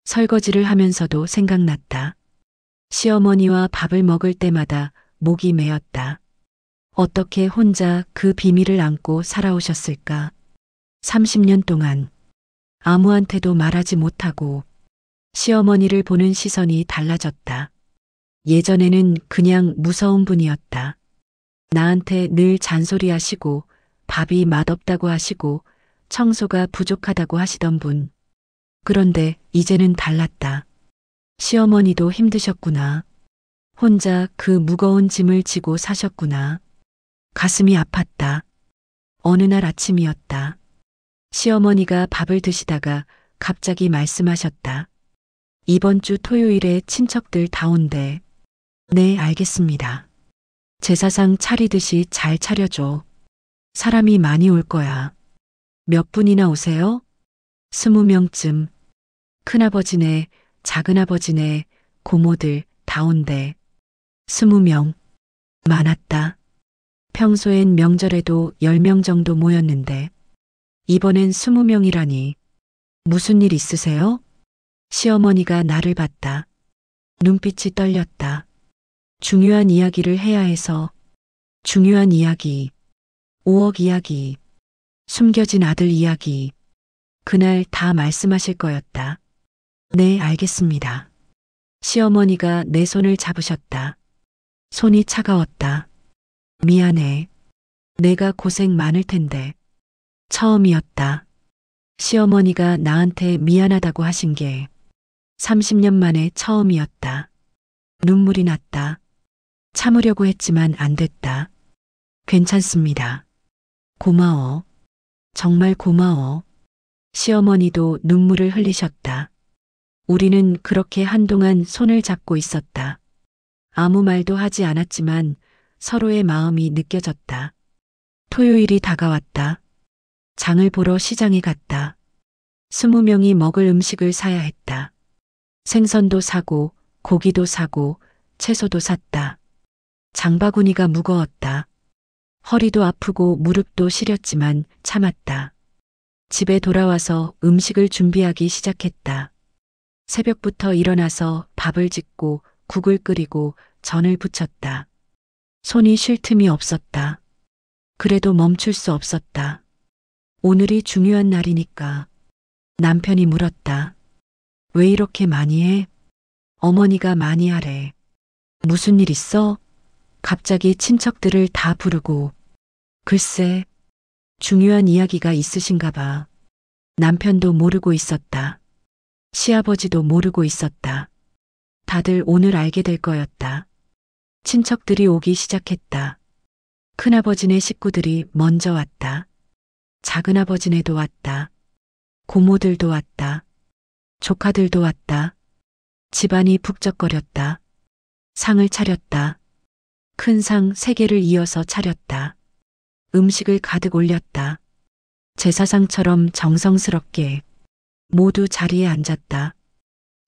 [SPEAKER 1] 설거지를 하면서도 생각났다. 시어머니와 밥을 먹을 때마다 목이 메었다. 어떻게 혼자 그 비밀을 안고 살아오셨을까? 30년 동안 아무한테도 말하지 못하고. 시어머니를 보는 시선이 달라졌다. 예전에는 그냥 무서운 분이었다. 나한테 늘 잔소리하시고 밥이 맛없다고 하시고 청소가 부족하다고 하시던 분. 그런데 이제는 달랐다. 시어머니도 힘드셨구나. 혼자 그 무거운 짐을 지고 사셨구나. 가슴이 아팠다. 어느 날 아침이었다. 시어머니가 밥을 드시다가 갑자기 말씀하셨다. 이번 주 토요일에 친척들 다 온대. 네, 알겠습니다. 제사상 차리듯이 잘 차려줘. 사람이 많이 올 거야. 몇 분이나 오세요? 20명쯤. 큰아버지네, 작은아버지네, 고모들 다 온대. 20명. 많았다. 평소엔 명절에도 10명 정도 모였는데 이번엔 20명이라니. 무슨 일 있으세요? 시어머니가 나를 봤다. 눈빛이 떨렸다. 중요한 이야기를 해야 해서. 중요한 이야기. 5억 이야기. 숨겨진 아들 이야기. 그날 다 말씀하실 거였다. 네, 알겠습니다. 시어머니가 내 손을 잡으셨다. 손이 차가웠다. 미안해. 내가 고생 많을 텐데. 처음이었다. 시어머니가 나한테 미안하다고 하신 게 30년 만에 처음이었다. 눈물이 났다. 참으려고 했지만 안 됐다. 괜찮습니다. 고마워. 정말 고마워. 시어머니도 눈물을 흘리셨다. 우리는 그렇게 한동안 손을 잡고 있었다. 아무 말도 하지 않았지만 서로의 마음이 느껴졌다. 토요일이 다가왔다. 장을 보러 시장에 갔다. 20명이 먹을 음식을 사야 했다. 생선도 사고 고기도 사고 채소도 샀다. 장바구니가 무거웠다. 허리도 아프고 무릎도 시렸지만 참았다. 집에 돌아와서 음식을 준비하기 시작했다. 새벽부터 일어나서 밥을 짓고 국을 끓이고 전을 부쳤다. 손이 쉴 틈이 없었다. 그래도 멈출 수 없었다. 오늘이 중요한 날이니까. 남편이 물었다. 왜 이렇게 많이 해? 어머니가 많이 하래. 무슨 일 있어? 갑자기 친척들을 다 부르고. 글쎄, 중요한 이야기가 있으신가 봐. 남편도 모르고 있었다. 시아버지도 모르고 있었다. 다들 오늘 알게 될 거였다. 친척들이 오기 시작했다. 큰아버지네 식구들이 먼저 왔다. 작은아버지네도 왔다. 고모들도 왔다. 조카들도 왔다. 집안이 북적거렸다. 상을 차렸다. 큰 상 3개를 이어서 차렸다. 음식을 가득 올렸다. 제사상처럼 정성스럽게 모두 자리에 앉았다.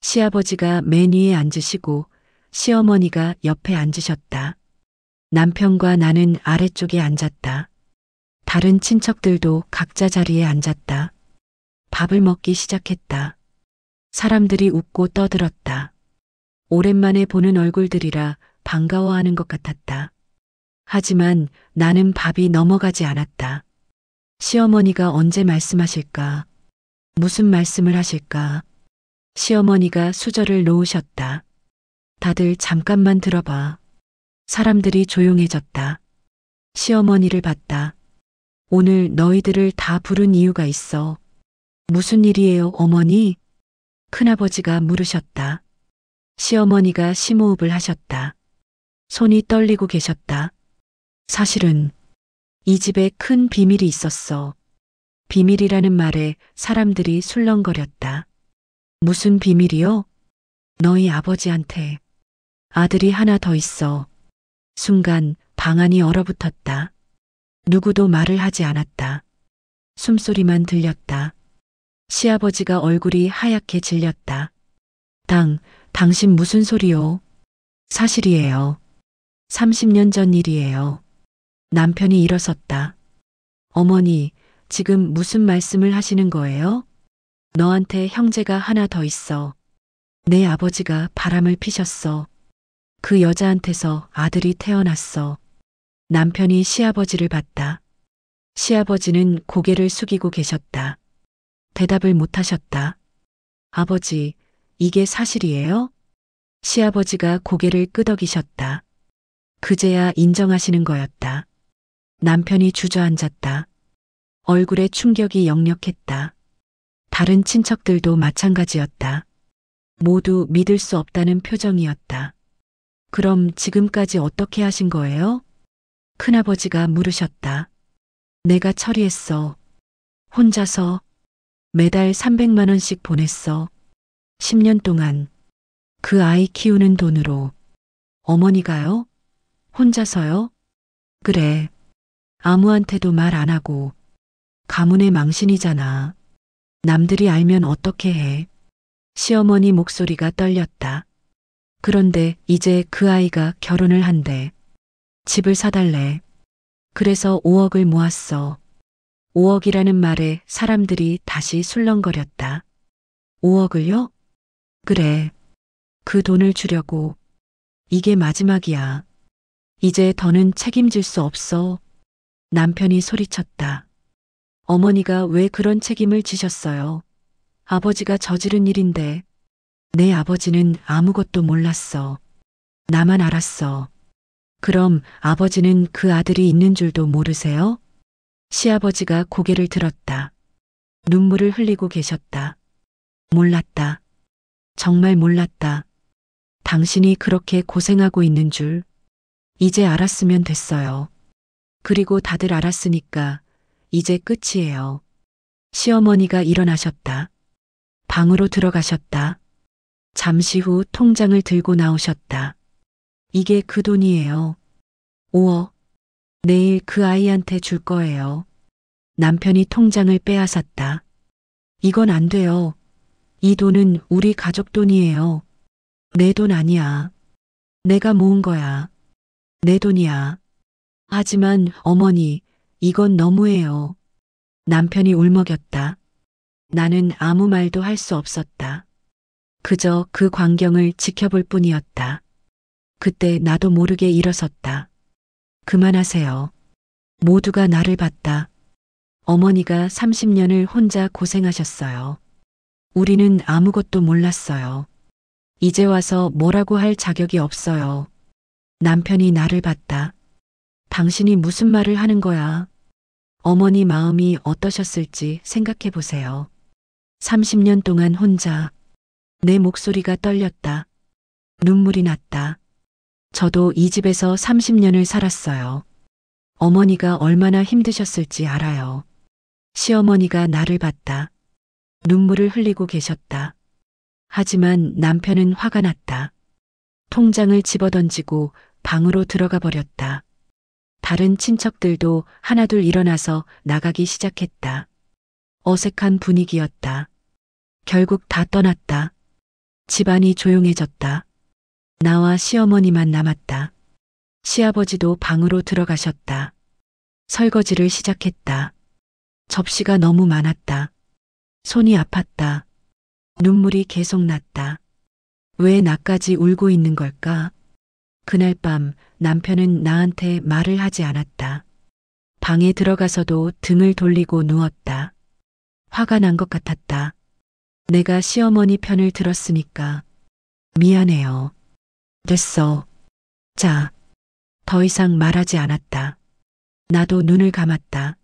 [SPEAKER 1] 시아버지가 맨 위에 앉으시고 시어머니가 옆에 앉으셨다. 남편과 나는 아래쪽에 앉았다. 다른 친척들도 각자 자리에 앉았다. 밥을 먹기 시작했다. 사람들이 웃고 떠들었다. 오랜만에 보는 얼굴들이라 반가워하는 것 같았다. 하지만 나는 밥이 넘어가지 않았다. 시어머니가 언제 말씀하실까? 무슨 말씀을 하실까? 시어머니가 수저를 놓으셨다. 다들 잠깐만 들어봐. 사람들이 조용해졌다. 시어머니를 봤다. 오늘 너희들을 다 부른 이유가 있어. 무슨 일이에요, 어머니? 큰아버지가 물으셨다. 시어머니가 심호흡을 하셨다. 손이 떨리고 계셨다. 사실은 이 집에 큰 비밀이 있었어. 비밀이라는 말에 사람들이 술렁거렸다. 무슨 비밀이요? 너희 아버지한테 아들이 하나 더 있어. 순간 방안이 얼어붙었다. 누구도 말을 하지 않았다. 숨소리만 들렸다. 시아버지가 얼굴이 하얗게 질렸다. 당신 무슨 소리요? 사실이에요. 30년 전 일이에요. 남편이 일어섰다. 어머니, 지금 무슨 말씀을 하시는 거예요? 너한테 형제가 하나 더 있어. 내 아버지가 바람을 피셨어. 그 여자한테서 아들이 태어났어. 남편이 시아버지를 봤다. 시아버지는 고개를 숙이고 계셨다. 대답을 못하셨다. 아버지, 이게 사실이에요? 시아버지가 고개를 끄덕이셨다. 그제야 인정하시는 거였다. 남편이 주저앉았다. 얼굴에 충격이 역력했다. 다른 친척들도 마찬가지였다. 모두 믿을 수 없다는 표정이었다. 그럼 지금까지 어떻게 하신 거예요? 큰아버지가 물으셨다. 내가 처리했어. 혼자서 매달 300만 원씩 보냈어. 10년 동안 그 아이 키우는 돈으로. 어머니가요? 혼자서요? 그래. 아무한테도 말 안 하고. 가문의 망신이잖아. 남들이 알면 어떻게 해. 시어머니 목소리가 떨렸다. 그런데 이제 그 아이가 결혼을 한대. 집을 사달래. 그래서 5억을 모았어. 5억이라는 말에 사람들이 다시 술렁거렸다. 5억을요? 그래. 그 돈을 주려고. 이게 마지막이야. 이제 더는 책임질 수 없어. 남편이 소리쳤다. 어머니가 왜 그런 책임을 지셨어요? 아버지가 저지른 일인데. 내 아버지는 아무것도 몰랐어. 나만 알았어. 그럼 아버지는 그 아들이 있는 줄도 모르세요? 시아버지가 고개를 들었다. 눈물을 흘리고 계셨다. 몰랐다. 정말 몰랐다. 당신이 그렇게 고생하고 있는 줄. 이제 알았으면 됐어요. 그리고 다들 알았으니까 이제 끝이에요. 시어머니가 일어나셨다. 방으로 들어가셨다. 잠시 후 통장을 들고 나오셨다. 이게 그 돈이에요. 5억. 내일 그 아이한테 줄 거예요. 남편이 통장을 빼앗았다. 이건 안 돼요. 이 돈은 우리 가족 돈이에요. 내 돈 아니야. 내가 모은 거야. 내 돈이야. 하지만 어머니, 이건 너무해요. 남편이 울먹였다. 나는 아무 말도 할 수 없었다. 그저 그 광경을 지켜볼 뿐이었다. 그때 나도 모르게 일어섰다. 그만하세요. 모두가 나를 봤다. 어머니가 30년을 혼자 고생하셨어요. 우리는 아무것도 몰랐어요. 이제 와서 뭐라고 할 자격이 없어요. 남편이 나를 봤다. 당신이 무슨 말을 하는 거야? 어머니 마음이 어떠셨을지 생각해 보세요. 30년 동안 혼자. 내 목소리가 떨렸다. 눈물이 났다. 저도 이 집에서 30년을 살았어요. 어머니가 얼마나 힘드셨을지 알아요. 시어머니가 나를 봤다. 눈물을 흘리고 계셨다. 하지만 남편은 화가 났다. 통장을 집어던지고 방으로 들어가 버렸다. 다른 친척들도 하나둘 일어나서 나가기 시작했다. 어색한 분위기였다. 결국 다 떠났다. 집안이 조용해졌다. 나와 시어머니만 남았다. 시아버지도 방으로 들어가셨다. 설거지를 시작했다. 접시가 너무 많았다. 손이 아팠다. 눈물이 계속 났다. 왜 나까지 울고 있는 걸까? 그날 밤 남편은 나한테 말을 하지 않았다. 방에 들어가서도 등을 돌리고 누웠다. 화가 난 것 같았다. 내가 시어머니 편을 들었으니까. 미안해요. 됐어. 자, 더 이상 말하지 않았다. 나도 눈을 감았다.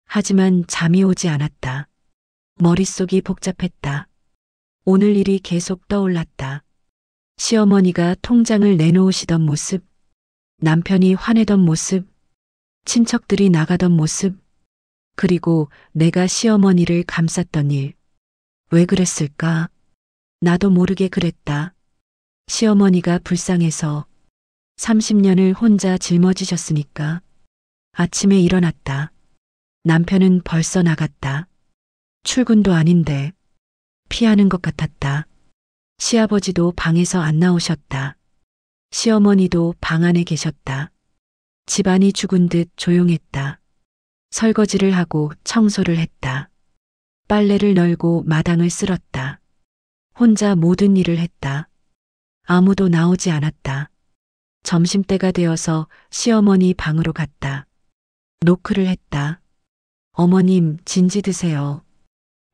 [SPEAKER 1] 하지만 잠이 오지 않았다. 머릿속이 복잡했다. 오늘 일이 계속 떠올랐다. 시어머니가 통장을 내놓으시던 모습, 남편이 화내던 모습, 친척들이 나가던 모습, 그리고 내가 시어머니를 감쌌던 일. 왜 그랬을까? 나도 모르게 그랬다. 시어머니가 불쌍해서 30년을 혼자 짊어지셨으니까. 아침에 일어났다. 남편은 벌써 나갔다. 출근도 아닌데 피하는 것 같았다. 시아버지도 방에서 안 나오셨다. 시어머니도 방 안에 계셨다. 집안이 죽은 듯 조용했다. 설거지를 하고 청소를 했다. 빨래를 널고 마당을 쓸었다. 혼자 모든 일을 했다. 아무도 나오지 않았다. 점심때가 되어서 시어머니 방으로 갔다. 노크를 했다. 어머님, 진지 드세요.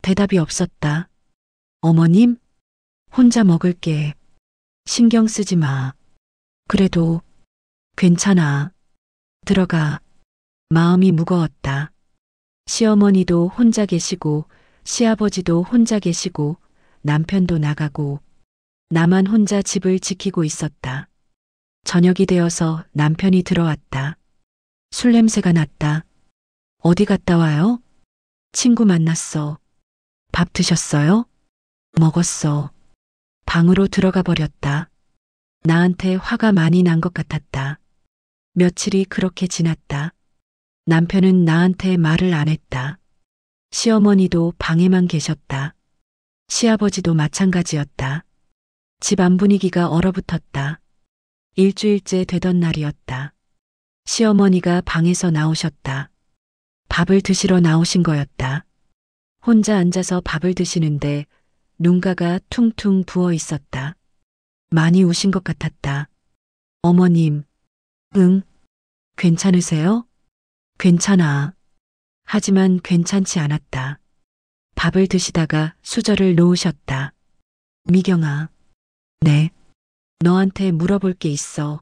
[SPEAKER 1] 대답이 없었다. 어머님? 혼자 먹을게. 신경 쓰지 마. 그래도 괜찮아. 들어가. 마음이 무거웠다. 시어머니도 혼자 계시고 시아버지도 혼자 계시고 남편도 나가고 나만 혼자 집을 지키고 있었다. 저녁이 되어서 남편이 들어왔다. 술 냄새가 났다. 어디 갔다 와요? 친구 만났어. 밥 드셨어요? 먹었어. 방으로 들어가 버렸다. 나한테 화가 많이 난 것 같았다. 며칠이 그렇게 지났다. 남편은 나한테 말을 안 했다. 시어머니도 방에만 계셨다. 시아버지도 마찬가지였다. 집안 분위기가 얼어붙었다. 일주일째 되던 날이었다. 시어머니가 방에서 나오셨다. 밥을 드시러 나오신 거였다. 혼자 앉아서 밥을 드시는데 눈가가 퉁퉁 부어 있었다. 많이 우신 것 같았다. 어머님, 응, 괜찮으세요? 괜찮아. 하지만 괜찮지 않았다. 밥을 드시다가 수저를 놓으셨다. 미경아, 네, 너한테 물어볼 게 있어.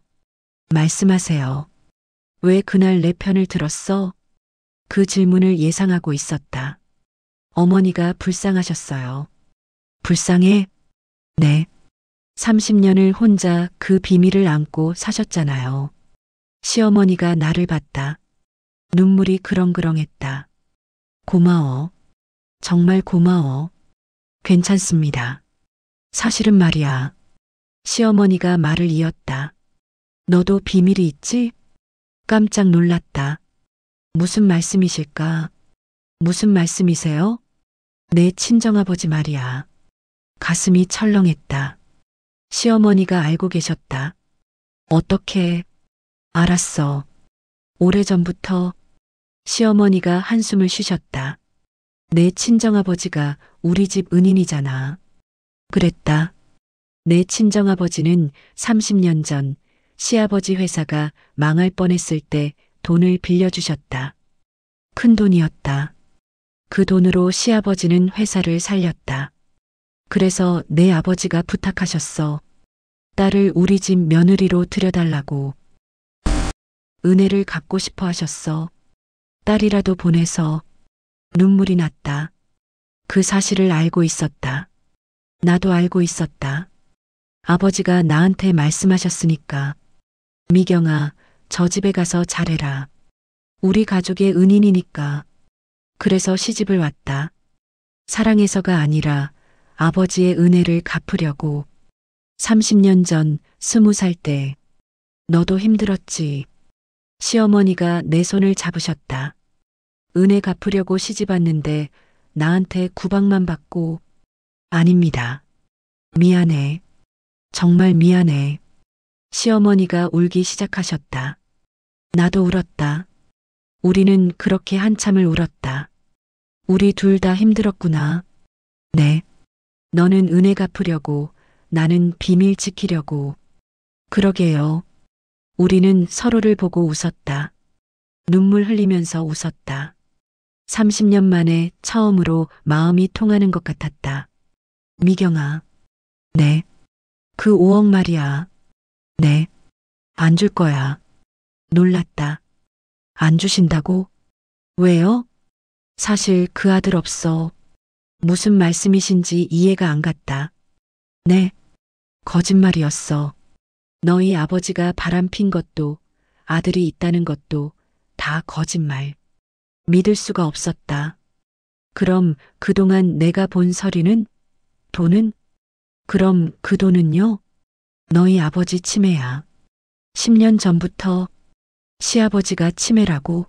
[SPEAKER 1] 말씀하세요. 왜 그날 내 편을 들었어? 그 질문을 예상하고 있었다. 어머니가 불쌍하셨어요. 불쌍해? 네. 30년을 혼자 그 비밀을 안고 사셨잖아요. 시어머니가 나를 봤다. 눈물이 그렁그렁했다. 고마워. 정말 고마워. 괜찮습니다. 사실은 말이야. 시어머니가 말을 이었다. 너도 비밀이 있지? 깜짝 놀랐다. 무슨 말씀이실까? 무슨 말씀이세요? 내 친정아버지 말이야. 가슴이 철렁했다. 시어머니가 알고 계셨다. 어떻게? 알았어. 오래전부터. 시어머니가 한숨을 쉬셨다. 내 친정아버지가 우리 집 은인이잖아. 그랬다. 내 친정아버지는 30년 전 시아버지 회사가 망할 뻔했을 때 돈을 빌려주셨다. 큰 돈이었다. 그 돈으로 시아버지는 회사를 살렸다. 그래서 내 아버지가 부탁하셨어. 딸을 우리 집 며느리로 들여달라고. 은혜를 갚고 싶어 하셨어. 딸이라도 보내서. 눈물이 났다. 그 사실을 알고 있었다. 나도 알고 있었다. 아버지가 나한테 말씀하셨으니까. 미경아, 저 집에 가서 잘해라. 우리 가족의 은인이니까. 그래서 시집을 왔다. 사랑해서가 아니라 아버지의 은혜를 갚으려고. 30년 전 20살 때 너도 힘들었지. 시어머니가 내 손을 잡으셨다. 은혜 갚으려고 시집 왔는데 나한테 구박만 받고. 아닙니다. 미안해. 정말 미안해. 시어머니가 울기 시작하셨다. 나도 울었다. 우리는 그렇게 한참을 울었다. 우리 둘 다 힘들었구나. 네. 너는 은혜 갚으려고, 나는 비밀 지키려고. 그러게요. 우리는 서로를 보고 웃었다. 눈물 흘리면서 웃었다. 30년 만에 처음으로 마음이 통하는 것 같았다. 미경아. 네. 그 5억 말이야. 네. 안 줄 거야. 놀랐다. 안 주신다고? 왜요? 사실 그 아들 없어. 무슨 말씀이신지 이해가 안 갔다. 네. 거짓말이었어. 너희 아버지가 바람핀 것도 아들이 있다는 것도 다 거짓말. 믿을 수가 없었다. 그럼 그동안 내가 본 서류는? 돈은? 그럼 그 돈은요? 너희 아버지 치매야. 10년 전부터. 시아버지가 치매라고?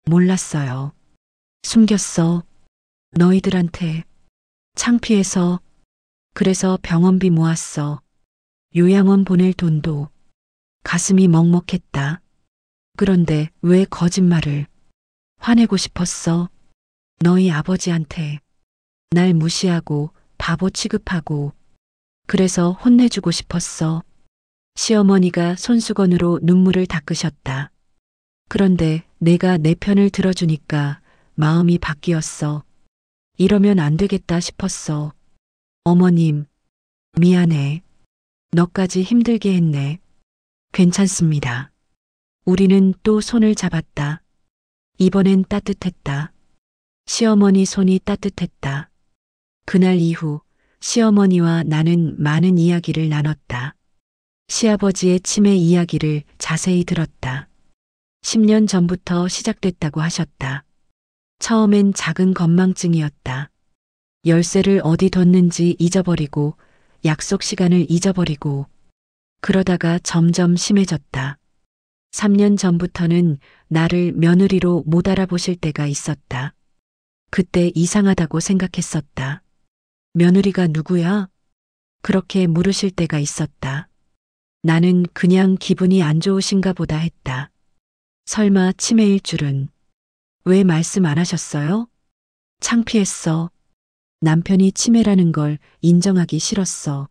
[SPEAKER 1] 몰랐어요. 숨겼어. 너희들한테. 창피해서. 그래서 병원비 모았어. 요양원 보낼 돈도. 가슴이 먹먹했다. 그런데 왜 거짓말을. 화내고 싶었어. 너희 아버지한테. 날 무시하고 바보 취급하고. 그래서 혼내주고 싶었어. 시어머니가 손수건으로 눈물을 닦으셨다. 그런데 내가 내 편을 들어주니까 마음이 바뀌었어. 이러면 안 되겠다 싶었어. 어머님, 미안해. 너까지 힘들게 했네. 괜찮습니다. 우리는 또 손을 잡았다. 이번엔 따뜻했다. 시어머니 손이 따뜻했다. 그날 이후 시어머니와 나는 많은 이야기를 나눴다. 시아버지의 치매 이야기를 자세히 들었다. 10년 전부터 시작됐다고 하셨다. 처음엔 작은 건망증이었다. 열쇠를 어디 뒀는지 잊어버리고 약속 시간을 잊어버리고 그러다가 점점 심해졌다. 3년 전부터는 나를 며느리로 못 알아보실 때가 있었다. 그때 이상하다고 생각했었다. 며느리가 누구야? 그렇게 물으실 때가 있었다. 나는 그냥 기분이 안 좋으신가 보다 했다. 설마 치매일 줄은. 왜 말씀 안 하셨어요? 창피했어. 남편이 치매라는 걸 인정하기 싫었어.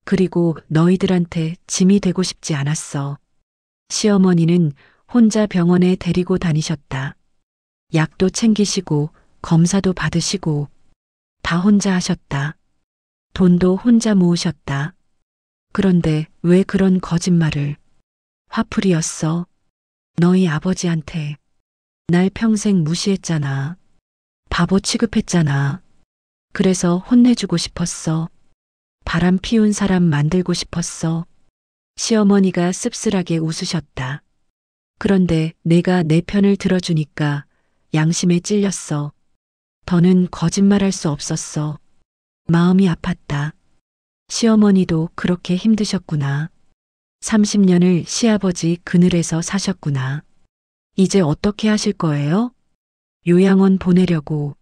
[SPEAKER 1] 그리고 너희들한테 짐이 되고 싶지 않았어. 시어머니는 혼자 병원에 데리고 다니셨다. 약도 챙기시고 검사도 받으시고 다 혼자 하셨다. 돈도 혼자 모으셨다. 그런데 왜 그런 거짓말을? 화풀이였어. 너희 아버지한테. 날 평생 무시했잖아. 바보 취급했잖아. 그래서 혼내주고 싶었어. 바람 피운 사람 만들고 싶었어. 시어머니가 씁쓸하게 웃으셨다. 그런데 내가 내 편을 들어주니까 양심에 찔렸어. 더는 거짓말할 수 없었어. 마음이 아팠다. 시어머니도 그렇게 힘드셨구나. 30년을 시아버지 그늘에서 사셨구나. 이제 어떻게 하실 거예요? 요양원 보내려고.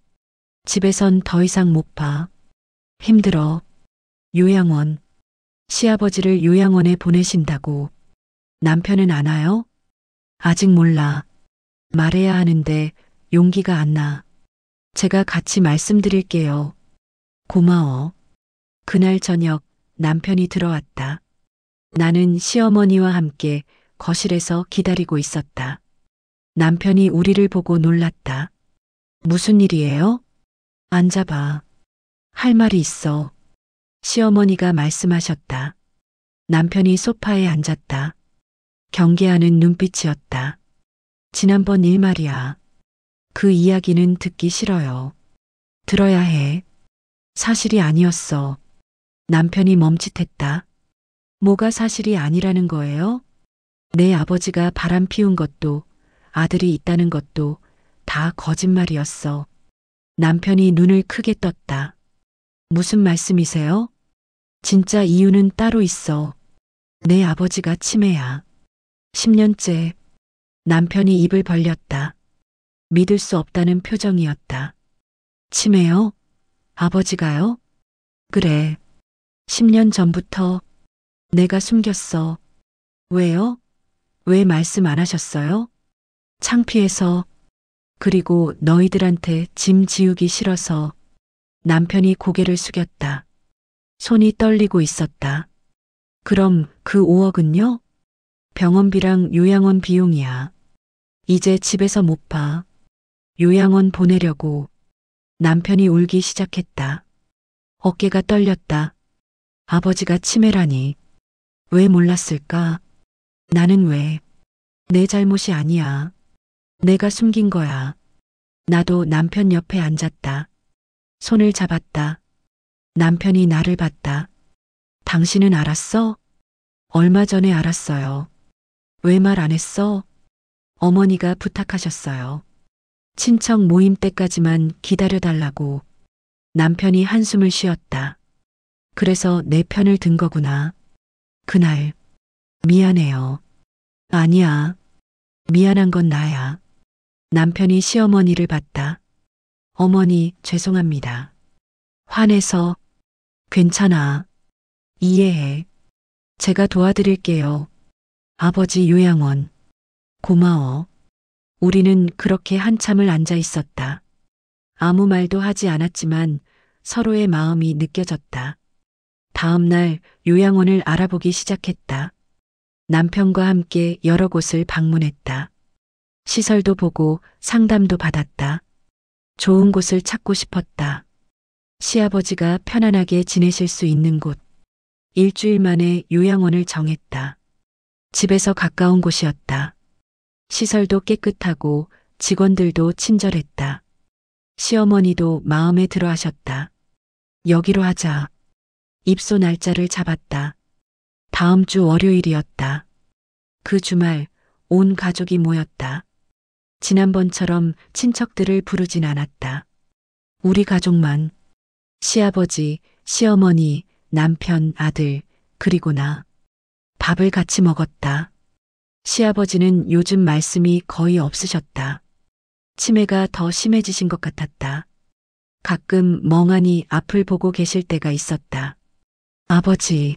[SPEAKER 1] 집에선 더 이상 못 봐. 힘들어. 요양원. 시아버지를 요양원에 보내신다고. 남편은 안 와요? 아직 몰라. 말해야 하는데 용기가 안 나. 제가 같이 말씀드릴게요. 고마워. 그날 저녁 남편이 들어왔다. 나는 시어머니와 함께 거실에서 기다리고 있었다. 남편이 우리를 보고 놀랐다. 무슨 일이에요? 앉아봐. 할 말이 있어. 시어머니가 말씀하셨다. 남편이 소파에 앉았다. 경계하는 눈빛이었다. 지난번 일 말이야. 그 이야기는 듣기 싫어요. 들어야 해. 사실이 아니었어. 남편이 멈칫했다. 뭐가 사실이 아니라는 거예요? 내 아버지가 바람 피운 것도 아들이 있다는 것도 다 거짓말이었어. 남편이 눈을 크게 떴다. 무슨 말씀이세요? 진짜 이유는 따로 있어. 내 아버지가 치매야. 10년째. 남편이 입을 벌렸다. 믿을 수 없다는 표정이었다. 치매요? 아버지가요? 그래. 10년 전부터 내가 숨겼어. 왜요? 왜 말씀 안 하셨어요? 창피해서. 그리고 너희들한테 짐 지우기 싫어서. 남편이 고개를 숙였다. 손이 떨리고 있었다. 그럼 그 5억은요? 병원비랑 요양원 비용이야. 이제 집에서 못 봐. 요양원 보내려고. 남편이 울기 시작했다. 어깨가 떨렸다. 아버지가 치매라니. 왜 몰랐을까? 나는 왜? 내 잘못이 아니야. 내가 숨긴 거야. 나도 남편 옆에 앉았다. 손을 잡았다. 남편이 나를 봤다. 당신은 알았어? 얼마 전에 알았어요. 왜 말 안 했어? 어머니가 부탁하셨어요. 친척 모임 때까지만 기다려달라고. 남편이 한숨을 쉬었다. 그래서 내 편을 든 거구나. 그날. 미안해요. 아니야. 미안한 건 나야. 남편이 시어머니를 봤다. 어머니, 죄송합니다. 화내서. 괜찮아. 이해해. 제가 도와드릴게요. 아버지 요양원. 고마워. 우리는 그렇게 한참을 앉아 있었다. 아무 말도 하지 않았지만 서로의 마음이 느껴졌다. 다음 날 요양원을 알아보기 시작했다. 남편과 함께 여러 곳을 방문했다. 시설도 보고 상담도 받았다. 좋은 곳을 찾고 싶었다. 시아버지가 편안하게 지내실 수 있는 곳. 일주일 만에 요양원을 정했다. 집에서 가까운 곳이었다. 시설도 깨끗하고 직원들도 친절했다. 시어머니도 마음에 들어 하셨다. 여기로 하자. 입소 날짜를 잡았다. 다음 주 월요일이었다. 그 주말 온 가족이 모였다. 지난번처럼 친척들을 부르진 않았다. 우리 가족만, 시아버지, 시어머니, 남편, 아들, 그리고 나. 밥을 같이 먹었다. 시아버지는 요즘 말씀이 거의 없으셨다. 치매가 더 심해지신 것 같았다. 가끔 멍하니 앞을 보고 계실 때가 있었다. 아버지,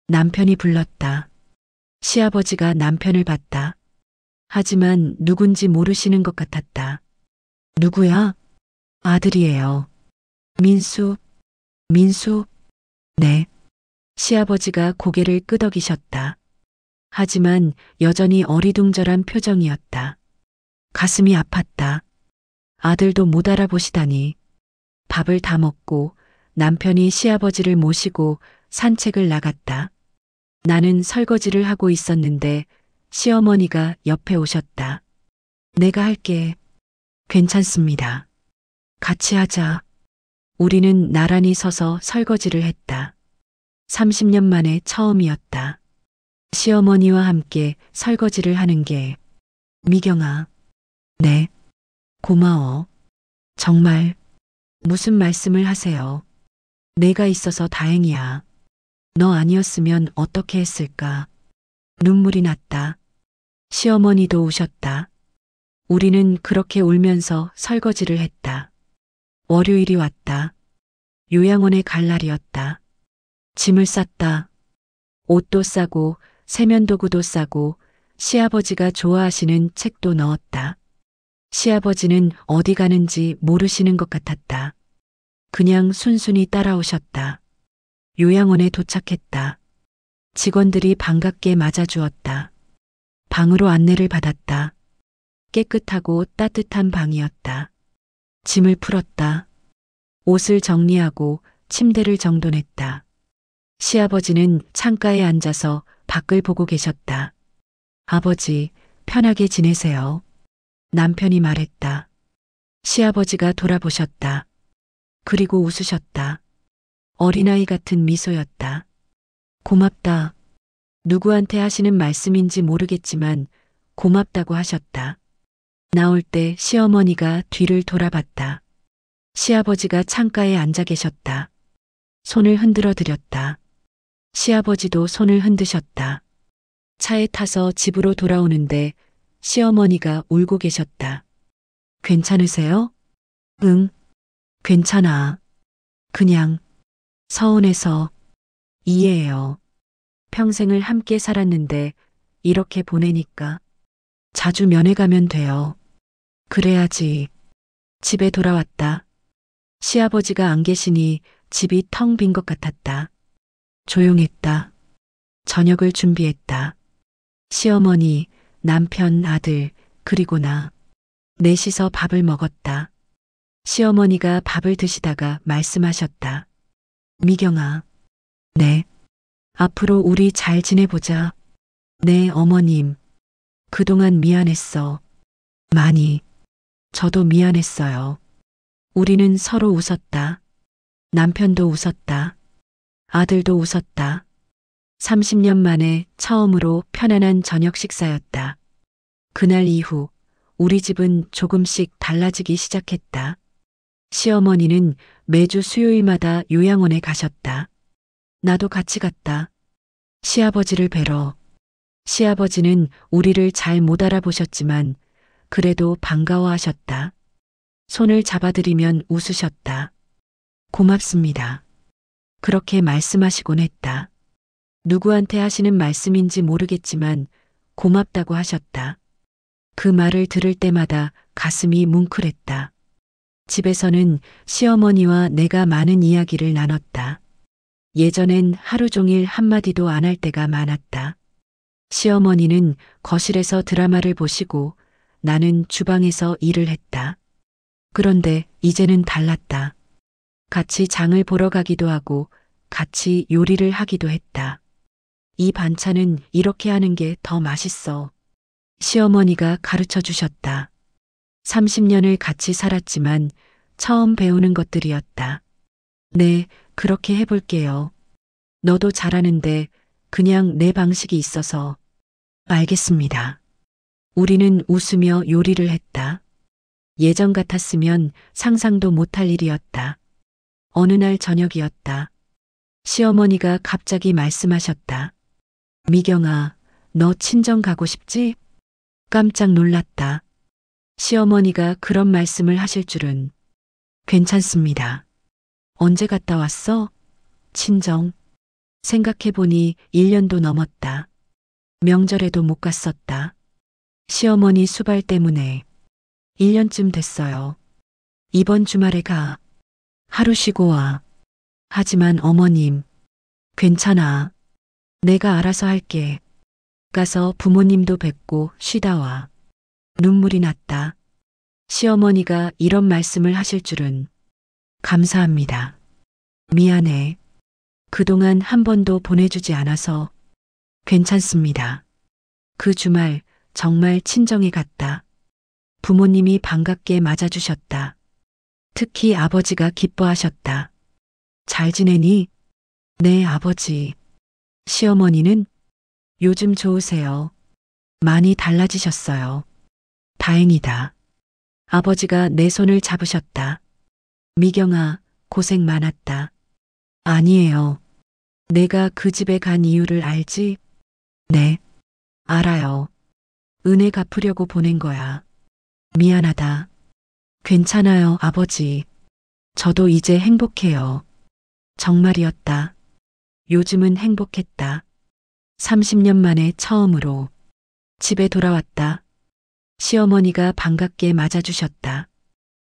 [SPEAKER 1] 남편이 불렀다. 시아버지가 남편을 봤다. 하지만 누군지 모르시는 것 같았다. 누구야? 아들이에요. 민수, 민수, 네. 시아버지가 고개를 끄덕이셨다. 하지만 여전히 어리둥절한 표정이었다. 가슴이 아팠다. 아들도 못 알아보시다니. 밥을 다 먹고 남편이 시아버지를 모시고 산책을 나갔다. 나는 설거지를 하고 있었는데 시어머니가 옆에 오셨다. 내가 할게. 괜찮습니다. 같이 하자. 우리는 나란히 서서 설거지를 했다. 30년 만에 처음이었다. 시어머니와 함께 설거지를 하는 게. 미경아. 네. 고마워. 정말. 무슨 말씀을 하세요. 내가 있어서 다행이야. 너 아니었으면 어떻게 했을까. 눈물이 났다. 시어머니도 우셨다. 우리는 그렇게 울면서 설거지를 했다. 월요일이 왔다. 요양원에 갈 날이었다. 짐을 쌌다. 옷도 싸고 세면도구도 싸고 시아버지가 좋아하시는 책도 넣었다. 시아버지는 어디 가는지 모르시는 것 같았다. 그냥 순순히 따라오셨다. 요양원에 도착했다. 직원들이 반갑게 맞아주었다. 방으로 안내를 받았다. 깨끗하고 따뜻한 방이었다. 짐을 풀었다. 옷을 정리하고 침대를 정돈했다. 시아버지는 창가에 앉아서 밖을 보고 계셨다. 아버지, 편하게 지내세요. 남편이 말했다. 시아버지가 돌아보셨다. 그리고 웃으셨다. 어린아이 같은 미소였다. 고맙다. 누구한테 하시는 말씀인지 모르겠지만 고맙다고 하셨다. 나올 때 시어머니가 뒤를 돌아봤다. 시아버지가 창가에 앉아 계셨다. 손을 흔들어 드렸다. 시아버지도 손을 흔드셨다. 차에 타서 집으로 돌아오는데 시어머니가 울고 계셨다. 괜찮으세요? 응, 괜찮아. 그냥 서운해서. 이해해요. 평생을 함께 살았는데 이렇게 보내니까. 자주 면회 가면 돼요. 그래야지. 집에 돌아왔다. 시아버지가 안 계시니 집이 텅 빈 것 같았다. 조용했다. 저녁을 준비했다. 시어머니, 남편, 아들, 그리고 나. 넷이서 밥을 먹었다. 시어머니가 밥을 드시다가 말씀하셨다. 미경아. 네. 앞으로 우리 잘 지내보자. 네, 어머님. 그동안 미안했어. 많이. 저도 미안했어요. 우리는 서로 웃었다. 남편도 웃었다. 아들도 웃었다. 30년 만에 처음으로 편안한 저녁 식사였다. 그날 이후 우리 집은 조금씩 달라지기 시작했다. 시어머니는 매주 수요일마다 요양원에 가셨다. 나도 같이 갔다. 시아버지를 뵈러. 시아버지는 우리를 잘 못 알아보셨지만 그래도 반가워하셨다. 손을 잡아드리면 웃으셨다. 고맙습니다. 그렇게 말씀하시곤 했다. 누구한테 하시는 말씀인지 모르겠지만 고맙다고 하셨다. 그 말을 들을 때마다 가슴이 뭉클했다. 집에서는 시어머니와 내가 많은 이야기를 나눴다. 예전엔 하루 종일 한마디도 안 할 때가 많았다. 시어머니는 거실에서 드라마를 보시고 나는 주방에서 일을 했다. 그런데 이제는 달랐다. 같이 장을 보러 가기도 하고 같이 요리를 하기도 했다. 이 반찬은 이렇게 하는 게 더 맛있어. 시어머니가 가르쳐 주셨다. 30년을 같이 살았지만 처음 배우는 것들이었다. 네, 그렇게 해볼게요. 너도 잘하는데 그냥 내 방식이 있어서. 알겠습니다. 우리는 웃으며 요리를 했다. 예전 같았으면 상상도 못할 일이었다. 어느 날 저녁이었다. 시어머니가 갑자기 말씀하셨다. 미경아, 너 친정 가고 싶지? 깜짝 놀랐다. 시어머니가 그런 말씀을 하실 줄은. 괜찮습니다. 언제 갔다 왔어? 친정. 생각해보니 1년도 넘었다. 명절에도 못 갔었다. 시어머니 수발 때문에. 1년쯤 됐어요. 이번 주말에 가. 하루 쉬고 와. 하지만 어머님. 괜찮아. 내가 알아서 할게. 가서 부모님도 뵙고 쉬다 와. 눈물이 났다. 시어머니가 이런 말씀을 하실 줄은. 감사합니다. 미안해. 그동안 한 번도 보내주지 않아서. 괜찮습니다. 그 주말 정말 친정에 갔다. 부모님이 반갑게 맞아주셨다. 특히 아버지가 기뻐하셨다. 잘 지내니? 네, 아버지. 시어머니는? 요즘 좋으세요. 많이 달라지셨어요. 다행이다. 아버지가 내 손을 잡으셨다. 미경아, 고생 많았다. 아니에요. 내가 그 집에 간 이유를 알지? 네. 알아요. 은혜 갚으려고 보낸 거야. 미안하다. 괜찮아요, 아버지. 저도 이제 행복해요. 정말이었다. 요즘은 행복했다. 30년 만에 처음으로 집에 돌아왔다. 시어머니가 반갑게 맞아주셨다.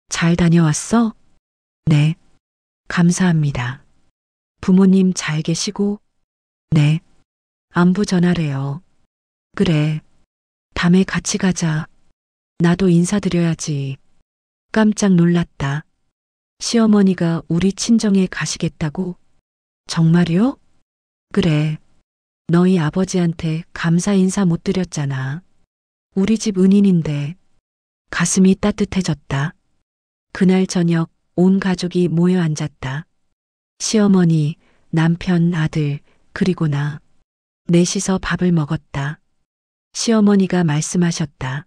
[SPEAKER 1] 잘 다녀왔어? 네. 감사합니다. 부모님 잘 계시고? 네. 안부 전하래요. 그래. 밤에 같이 가자. 나도 인사드려야지. 깜짝 놀랐다. 시어머니가 우리 친정에 가시겠다고? 정말요? 그래. 너희 아버지한테 감사 인사 못 드렸잖아. 우리 집 은인인데. 가슴이 따뜻해졌다. 그날 저녁 온 가족이 모여 앉았다. 시어머니, 남편, 아들, 그리고 나. 넷이서 밥을 먹었다. 시어머니가 말씀하셨다.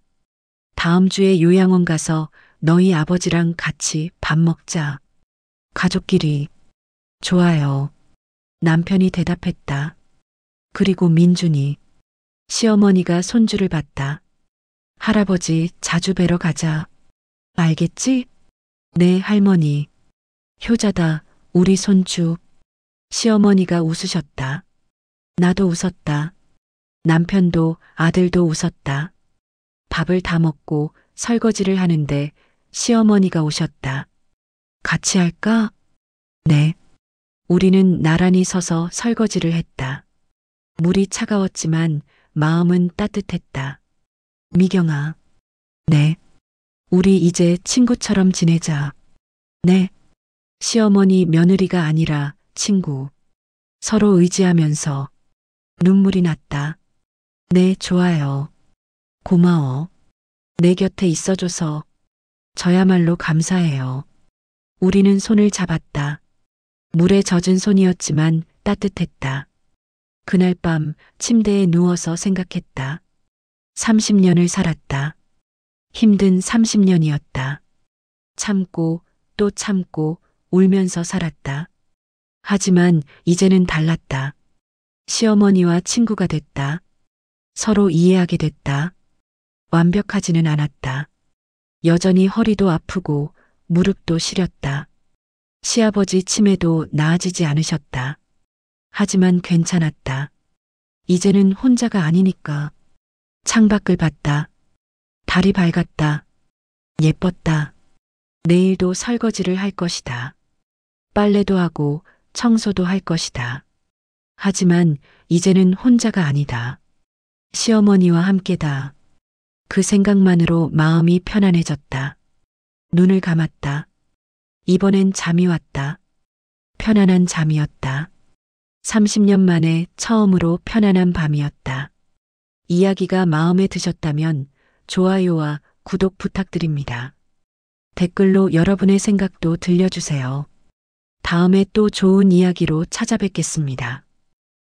[SPEAKER 1] 다음 주에 요양원 가서 너희 아버지랑 같이 밥 먹자. 가족끼리. 좋아요. 남편이 대답했다. 그리고 민준이. 시어머니가 손주를 봤다. 할아버지 자주 뵈러 가자. 알겠지? 네, 할머니. 효자다, 우리 손주. 시어머니가 웃으셨다. 나도 웃었다. 남편도 아들도 웃었다. 밥을 다 먹고 설거지를 하는데 시어머니가 오셨다. 같이 할까? 네. 우리는 나란히 서서 설거지를 했다. 물이 차가웠지만 마음은 따뜻했다. 미경아. 네. 우리 이제 친구처럼 지내자. 네. 시어머니 며느리가 아니라 친구. 서로 의지하면서. 눈물이 났다. 네, 좋아요. 고마워. 내 곁에 있어줘서. 저야말로 감사해요. 우리는 손을 잡았다. 물에 젖은 손이었지만 따뜻했다. 그날 밤 침대에 누워서 생각했다. 30년을 살았다. 힘든 30년이었다. 참고 또 참고 울면서 살았다. 하지만 이제는 달랐다. 시어머니와 친구가 됐다. 서로 이해하게 됐다. 완벽하지는 않았다. 여전히 허리도 아프고 무릎도 시렸다. 시아버지 치매도 나아지지 않으셨다. 하지만 괜찮았다. 이제는 혼자가 아니니까. 창밖을 봤다. 달이 밝았다. 예뻤다. 내일도 설거지를 할 것이다. 빨래도 하고 청소도 할 것이다. 하지만 이제는 혼자가 아니다. 시어머니와 함께다. 그 생각만으로 마음이 편안해졌다. 눈을 감았다. 이번엔 잠이 왔다. 편안한 잠이었다. 30년 만에 처음으로 편안한 밤이었다. 이야기가 마음에 드셨다면 좋아요와 구독 부탁드립니다. 댓글로 여러분의 생각도 들려주세요. 다음에 또 좋은 이야기로 찾아뵙겠습니다.